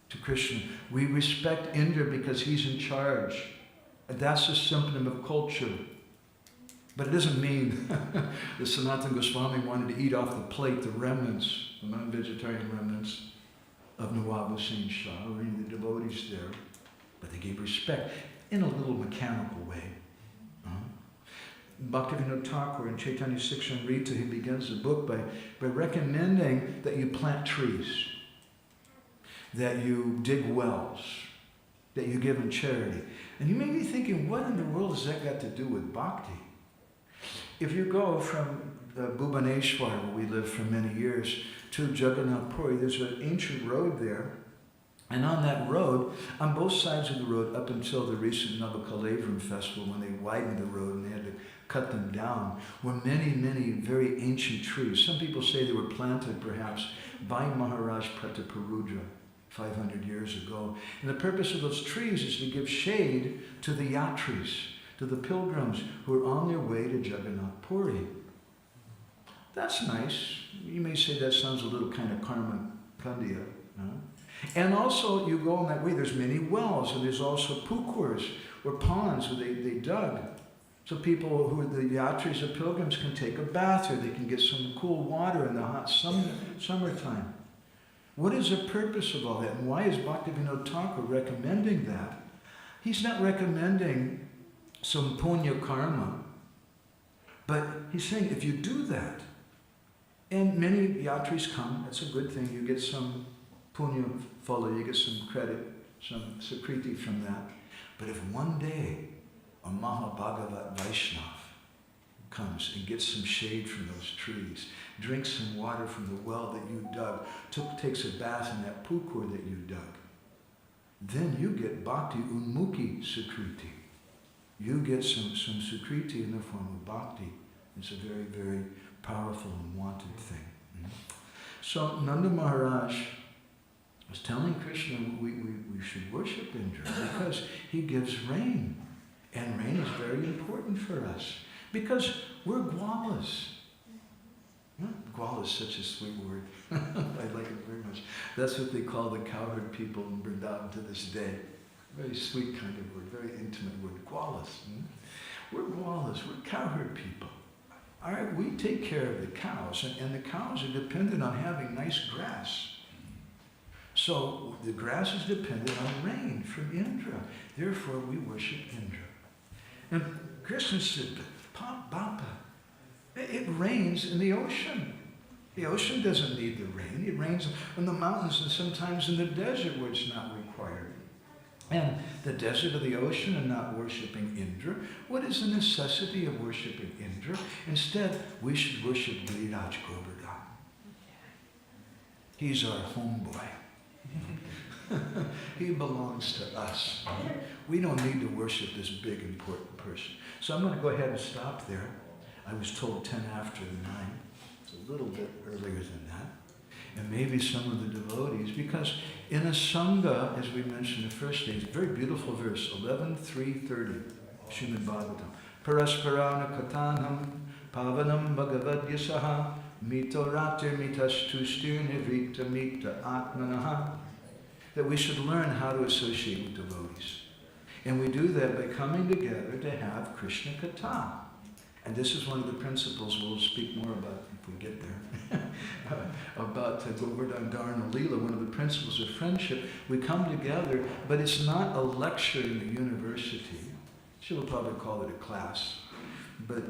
to Krishna. We respect Indra because he's in charge. And that's a symptom of culture. But it doesn't mean that Sanatana Goswami wanted to eat off the plate the remnants, the non-vegetarian remnants of Nawab Hussain Shah or any of the devotees there. But they gave respect in a little mechanical way. Bhaktivinoda Thakur in Chaitanya Sikshamrita, he begins the book by recommending that you plant trees, that you dig wells, that you give in charity. And you may be thinking, what in the world has that got to do with bhakti? If you go from Bhubaneswar, where we lived for many years, to Jagannath Puri, there's an ancient road there. And on that road, on both sides of the road, up until the recent Navakalavram festival, when they widened the road and they had to cut them down, were many, many very ancient trees. Some people say they were planted perhaps by Maharaj Prataparudra 500 years ago. And the purpose of those trees is to give shade to the yatris, to the pilgrims who are on their way to Jagannath Puri. That's nice. You may say that sounds a little kind of karma kandiya. And also, you go on that way, there's many wells, and there's also pukurs, or ponds, where they dug. So people who are the yatris or pilgrims can take a bath, or they can get some cool water in the hot summertime. What is the purpose of all that? And why is Bhaktivinoda Thakur recommending that? He's not recommending some punya karma, but he's saying if you do that, and many yatris come, that's a good thing, you get some punya follow, you get some credit, some sakriti from that. But if one day a Mahabhagavat Vaishnav comes and gets some shade from those trees, drinks some water from the well that you dug, takes a bath in that pukur that you dug, then you get bhakti unmukhi sukriti. You get some sukriti in the form of bhakti. It's a very, very powerful and wanted thing. So Nanda Maharaj was telling Krishna we should worship Indra because he gives rain. And rain is very important for us because we're gwalas. Gwala is such a sweet word. I like it very much. That's what they call the cowherd people in Vrindavan to this day. Very sweet kind of word, very intimate word. Gwalas. We're gwalas, we're cowherd people. All right, we take care of the cows, and the cows are dependent on having nice grass. So the grass is dependent on rain from Indra. Therefore, we worship Indra. And Krishna said, Bapa, it rains in the ocean. The ocean doesn't need the rain. It rains in the mountains and sometimes in the desert where it's not required. And the desert of the ocean and not worshiping Indra. What is the necessity of worshiping Indra? Instead, we should worship Giriraj Govardhana. He's our homeboy. He belongs to us. We don't need to worship this big, important person. So I'm going to go ahead and stop there. I was told 10 after 9. It's a little bit earlier than that. And maybe some of the devotees, because in a Sangha, as we mentioned the first day, it's a very beautiful verse, 11.3.30, Srimad Bhagavatam. Parasparana katanam pavanam bhagavad yasaha mito ratir mitastustir nivita mita atmanaha. That we should learn how to associate with devotees. And we do that by coming together to have Krishna Katha. And this is one of the principles we'll speak more about if we get there. About Govardhana, Lila, one of the principles of friendship. We come together, but it's not a lecture in the university. She'll probably call it a class. But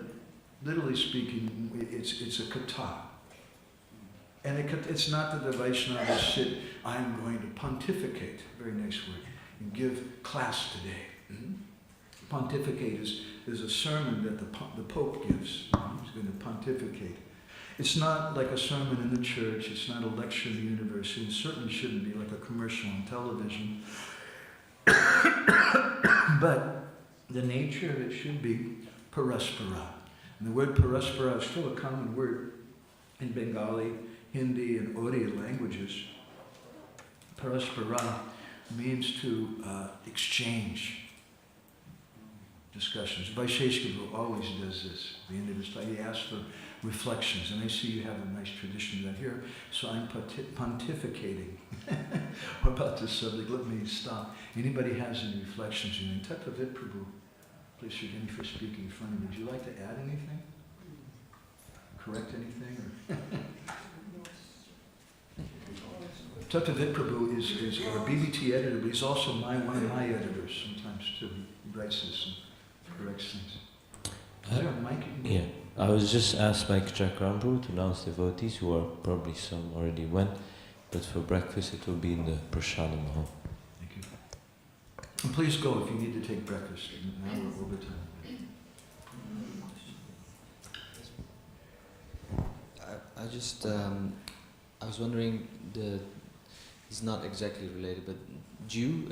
literally speaking, it's a Katha. And it's not that the Vaishnavas sit, I'm going to pontificate, very nice word, and give class today. Pontificate is a sermon that the Pope gives. He's going to pontificate. It's not like a sermon in the church, it's not a lecture in the university, it certainly shouldn't be like a commercial on television. But the nature of it should be paraspara. And the word paraspara is still a common word in Bengali, Hindi, and Odia languages. Paraspara means to exchange discussions. Vaisheshika always does this. At the end of his time, he asks for reflections, and I see you have a nice tradition of that here, so I'm pontificating about this subject. Let me stop. Anybody has any reflections? You mean, Tatavid Prabhu, please forgive me for speaking in front of you. Would you like to add anything? Correct anything? Or Tatavid Prabhu is our BBT editor, but he's also one of my editors sometimes too. He writes this and corrects things. Is there a mic? Yeah, I was just asked by Chakram Prabhu to announce devotees who are probably some already went, but for breakfast it will be in the Prasadam hall. Thank you. And please go if you need to take breakfast. Now we're over time. I was wondering, it's not exactly related, but Jew,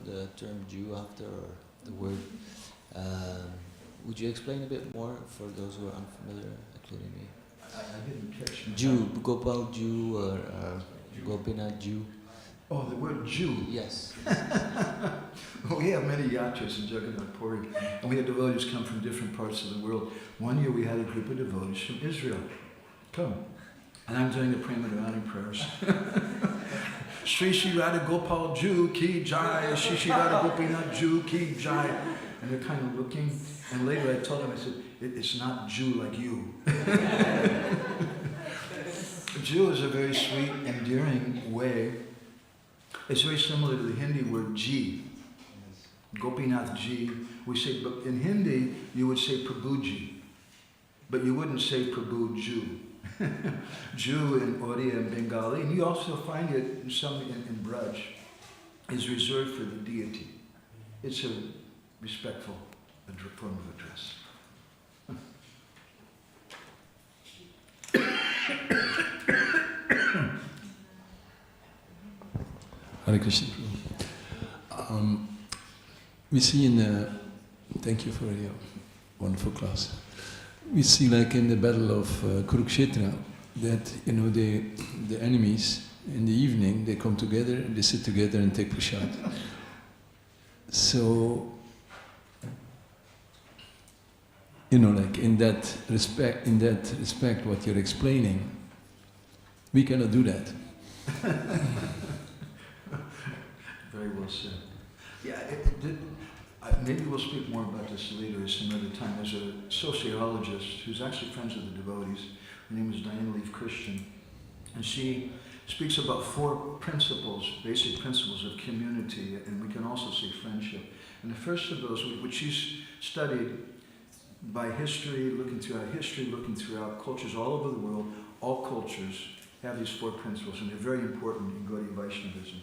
the term Jew after the word, would you explain a bit more for those who are unfamiliar, including me? I didn't catch that. Jew, Gopal Jew or Gopinath Jew. Oh, the word Jew. Yes. We have many yatras in Jagannath Puri, and we had devotees come from different parts of the world. One year we had a group of devotees from Israel come, and I'm doing the Premadharani prayers. Shri Shri Radha Gopal Ju Ki Jai, Shri Shri Radha Gopinath Ju Ki Jai. And they're kind of looking, and later I told them, I said, it's not Jew like you. Jew is a very sweet, endearing way. It's very similar to the Hindi word Ji. Gopinath Ji. We say, but in Hindi, you would say Prabhuji, but you wouldn't say Prabhu Jew. Jew in Oriya and Bengali, and you also find it in Braj, is reserved for the deity. It's a respectful form of address. Hare Krishna. We see thank you for your wonderful class. We see like in the battle of Kurukshetra that, you know, the enemies in the evening, they come together, they sit together and take prasad. So, you know, like in that respect, what you're explaining, we cannot do that. Very well said. Yeah, maybe we'll speak more about this later some other time. There's a sociologist who's actually friends with the devotees. Her name is Diana Leaf Christian. And she speaks about 4 principles, basic principles of community, and we can also say friendship. And the first of those, which she's studied by history, looking throughout cultures all over the world, all cultures have these 4 principles, and they're very important in Gaudiya Vaishnavism.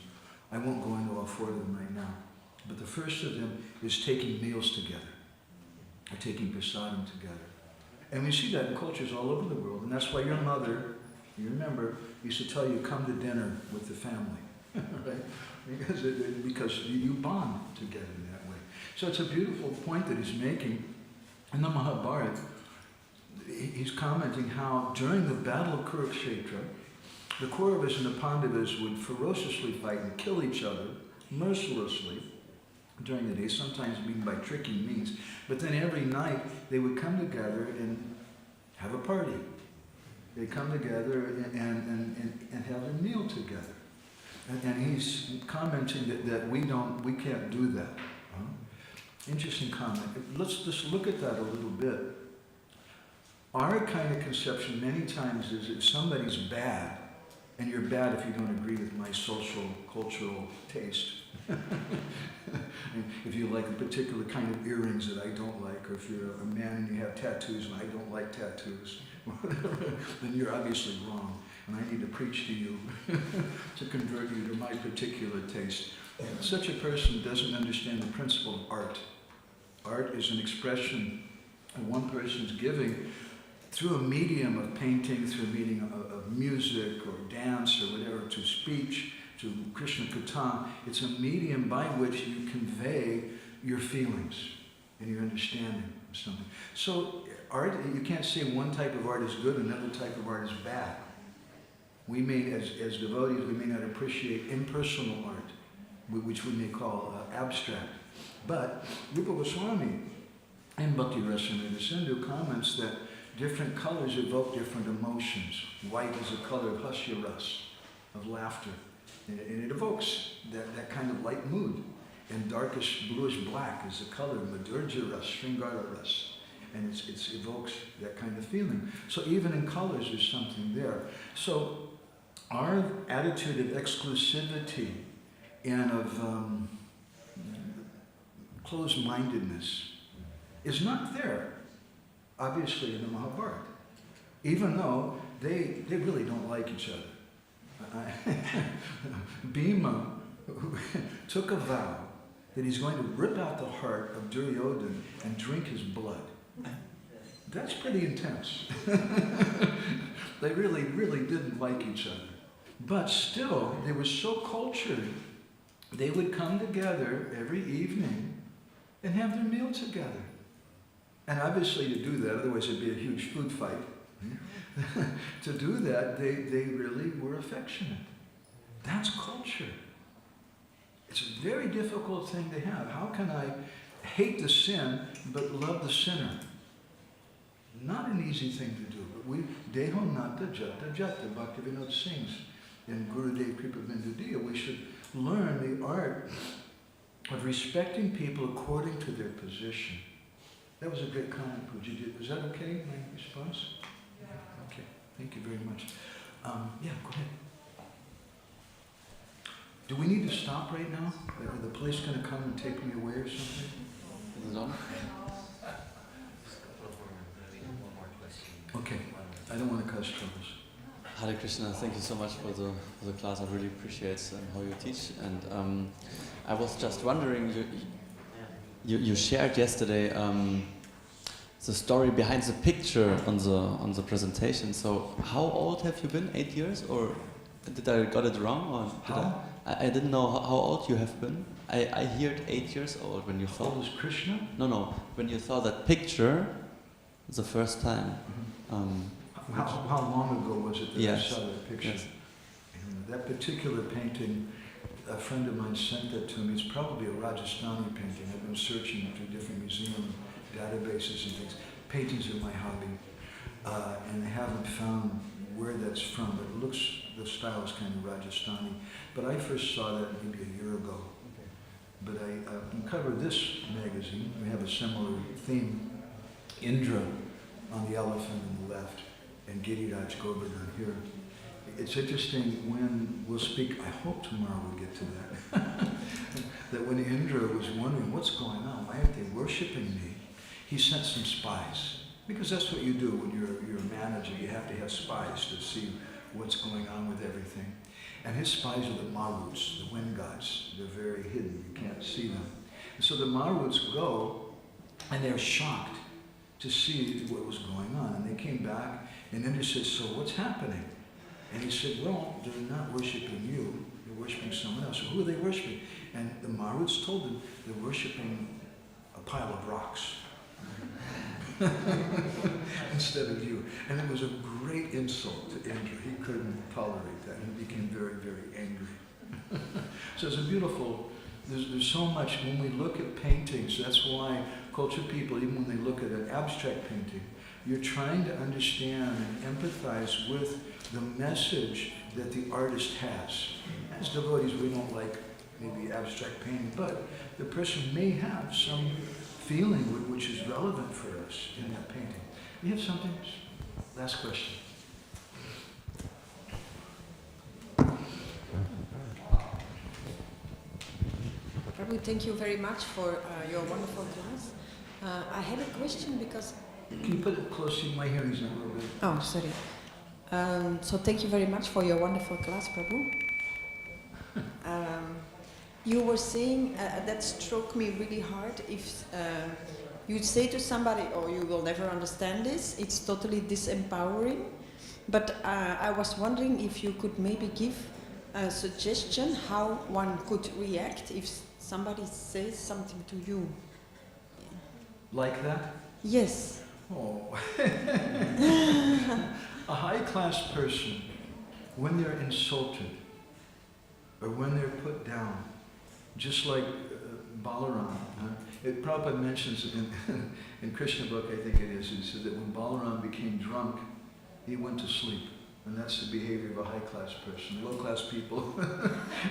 I won't go into all 4 of them right now. But the first of them is taking meals together, or taking prasadam together. And we see that in cultures all over the world, and that's why your mother, you remember, used to tell you, come to dinner with the family, right? Because you bond together in that way. So it's a beautiful point that he's making. In the Mahabharata, he's commenting how during the battle of Kurukshetra, the Kauravas and the Pandavas would ferociously fight and kill each other mercilessly during the day, sometimes being by tricky means. But then every night they would come together and have a party. They come together and have a meal together. And he's commenting that we can't do that. Interesting comment. Let's just look at that a little bit. Our kind of conception many times is if somebody's bad, and you're bad if you don't agree with my social, cultural taste. If you like a particular kind of earrings that I don't like, or if you're a man and you have tattoos and I don't like tattoos, then you're obviously wrong. And I need to preach to you to convert you to my particular taste. And such a person doesn't understand the principle of art. Art is an expression of one person's giving through a medium of painting, through a medium of music or dance or whatever, to speech, to Krishna Kirtan. It's a medium by which you convey your feelings and your understanding of something. So art, you can't say one type of art is good, another type of art is bad. We may, as devotees, we may not appreciate impersonal art, which we may call abstract. But Rupa Goswami in Bhakti Rasamrita Sindhu comments that different colors evoke different emotions. White is a color of hasya ras, of laughter. And it evokes that kind of light mood. And darkish bluish black is the color of madhurja ras, shringara ras. And it evokes that kind of feeling. So even in colors there's something there. So our attitude of exclusivity and of closed-mindedness is not there, obviously, in the Mahabharata, even though they really don't like each other. Bhima took a vow that he's going to rip out the heart of Duryodhana and drink his blood. That's pretty intense. They really didn't like each other. But still, they were so cultured, they would come together every evening and have their meal together. And obviously to do that, otherwise it'd be a huge food fight. To do that, they really were affectionate. That's culture. It's a very difficult thing to have. How can I hate the sin but love the sinner? Not an easy thing to do. But we, Deho Nata Jata Jata, Bhaktivinoda sings in Gurudev Kripavindudiya, we should learn the art of respecting people according to their position. That was a great comment, Pujaji. Is that okay, my response? Yeah. Okay, thank you very much. Yeah, go ahead. Do we need to stop right now? Are the police going to come and take me away or something? Is it on? Okay, I don't want to cause troubles. Hare Krishna, thank you so much for the class. I really appreciate how you teach. And I was just wondering, you shared yesterday the story behind the picture on the presentation. So how old have you been? 8 years, or did I got it wrong? Or did I didn't know how old you have been. I heard 8 years old when you thought. How old is Krishna? No. When you saw that picture the first time. How long ago was it that yes. I saw that picture? Yes. And that particular painting, a friend of mine sent that to me. It's probably a Rajasthani painting. I've been searching through different museum databases and things. Paintings are my hobby, and I haven't found where that's from, but it looks, the style is kind of Rajasthani. But I first saw that maybe a year ago. But I cover this magazine. We have a similar theme. Indra on the elephant on the left, and Giriraj Govardhana here. It's interesting when we'll speak, I hope tomorrow we'll get to that, that when Indra was wondering what's going on, why aren't they worshiping me? He sent some spies, because that's what you do when you're a manager. You have to have spies to see what's going on with everything. And his spies are the Maruts, the wind gods. They're very hidden, you can't see them. And so the Maruts go, and they're shocked to see what was going on. And they came back, and Indra said, so what's happening? And he said, well, they're not worshiping you, they're worshiping someone else. So who are they worshiping? And the Maruts told him they're worshiping a pile of rocks instead of you. And it was a great insult to Indra. He couldn't tolerate that, and he became very, very angry. So it's a beautiful, there's so much, when we look at paintings, that's why culture people, even when they look at an abstract painting, you're trying to understand and empathize with the message that the artist has. As devotees, we don't like maybe abstract painting, but the person may have some feeling which is relevant for us in that painting. You have something? Last question. Prabhu, thank you very much for your wonderful class. I had a question because... Can you put it close to my hearing's not real good. Oh, sorry. So thank you very much for your wonderful class, Prabhu. You were saying, that struck me really hard, if you'd say to somebody, oh, you will never understand this, it's totally disempowering. But I was wondering if you could maybe give a suggestion how one could react if somebody says something to you. Like that? Yes. Oh. A high-class person, when they're insulted, or when they're put down, just like Balaram, Prabhupada mentions in Krishna book, I think it is, he said that when Balaram became drunk, he went to sleep. And that's the behavior of a high-class person. Low-class people,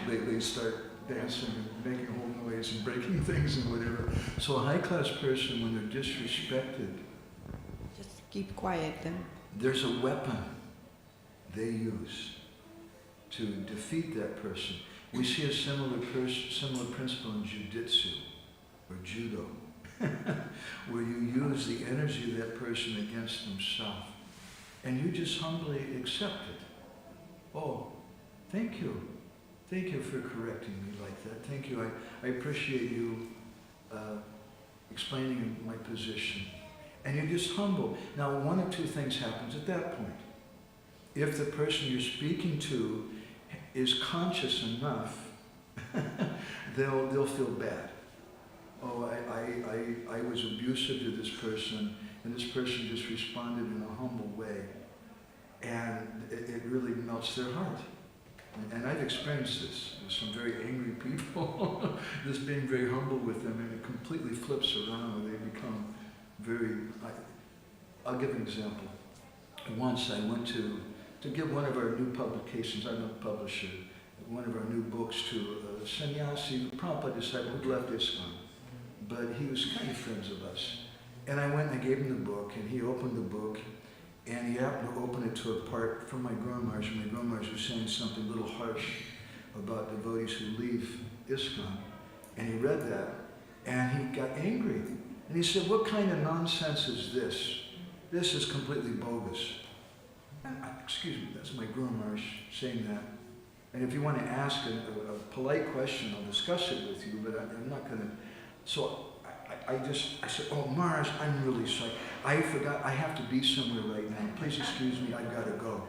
they start dancing and making whole noise and breaking things and whatever. So a high-class person, when they're disrespected, Just keep quiet then. There's a weapon they use to defeat that person. We see a similar principle in jiu-jitsu or judo, where you use the energy of that person against himself, and you just humbly accept it. Oh, thank you. Thank you for correcting me like that. Thank you. I appreciate you explaining my position. And you're just humble. Now, one of two things happens at that point. If the person you're speaking to is conscious enough, they'll feel bad. Oh, I was abusive to this person, and this person just responded in a humble way. And it really melts their heart. And I've experienced this. There's some very angry people, just being very humble with them, and it completely flips around and they become very, I'll give an example. Once I went to give one of our new publications, I'm a publisher, one of our new books to a sannyasi, Prabhupada disciple who left ISKCON, but he was kind of friends of us. And I went and I gave him the book, and he opened the book, and he happened to open it to a part from my Guru Maharaj, and my Guru Maharaj was saying something a little harsh about devotees who leave ISKCON. And he read that, and he got angry. And he said, what kind of nonsense is this? This is completely bogus. And excuse me, that's my Guru Maharaj saying that. And if you want to ask a polite question, I'll discuss it with you, but I'm not going to. So I said, oh, Maharaj, I'm really sorry. I forgot, I have to be somewhere right now. Please excuse me, I've got to go.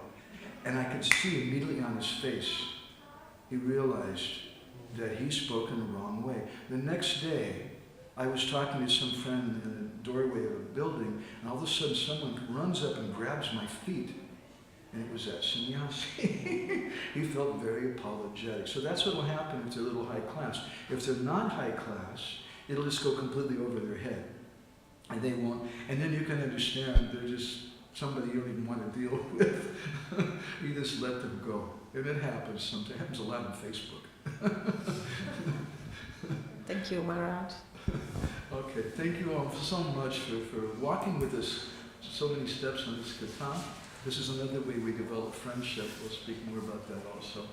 And I could see immediately on his face, he realized that he spoke in the wrong way. The next day, I was talking to some friend in the doorway of a building, and all of a sudden someone runs up and grabs my feet. And it was that sannyasi. He felt very apologetic. So that's what will happen if they're a little high class. If they're not high class, it'll just go completely over their head. And they won't, and then you can understand they're just somebody you don't even want to deal with. You just let them go. And it happens sometimes. It happens a lot on Facebook. Thank you, Maharaj. Okay, thank you all so much for walking with us so many steps on this Kirtan. This is another way we develop friendship. We'll speak more about that also.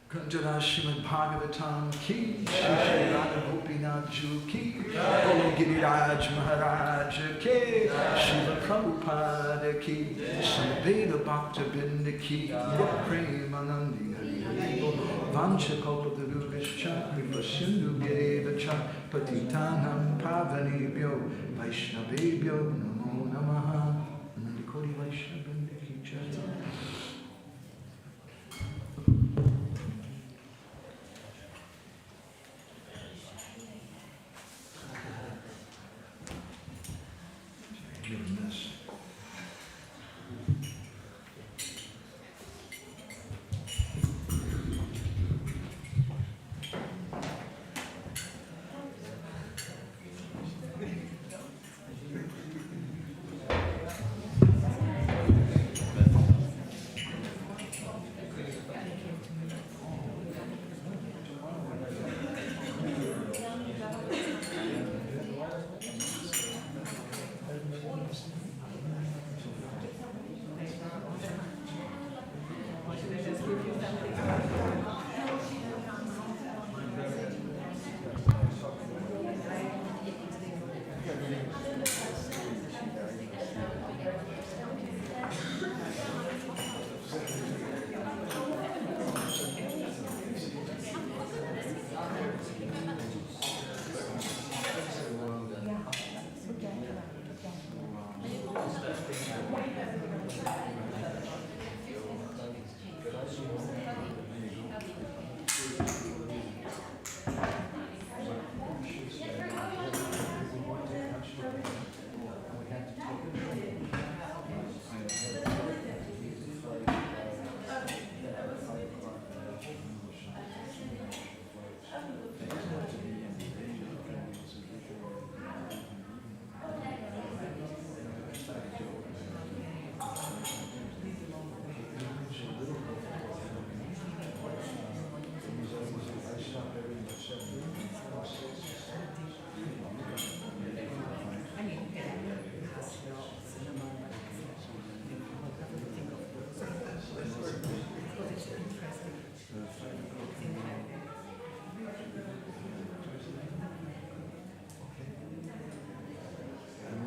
Kanjana Srimad Bhagavatam ki, Shri Radha Gopinath Ju ki, Golo Giriraj Maharaj ki, Shiva Prabhupada ki, Samveda Bhakta Binda ki, Premanandi Hari Hari Bol, Vancha Kalpatarubhishcha, Kripa Sindhu Girevacha, Patitanam Pavanebhyo, Vaishnavebhyo, Namo Namaha, Nandikori Vaishnavendra ki jai.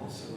Also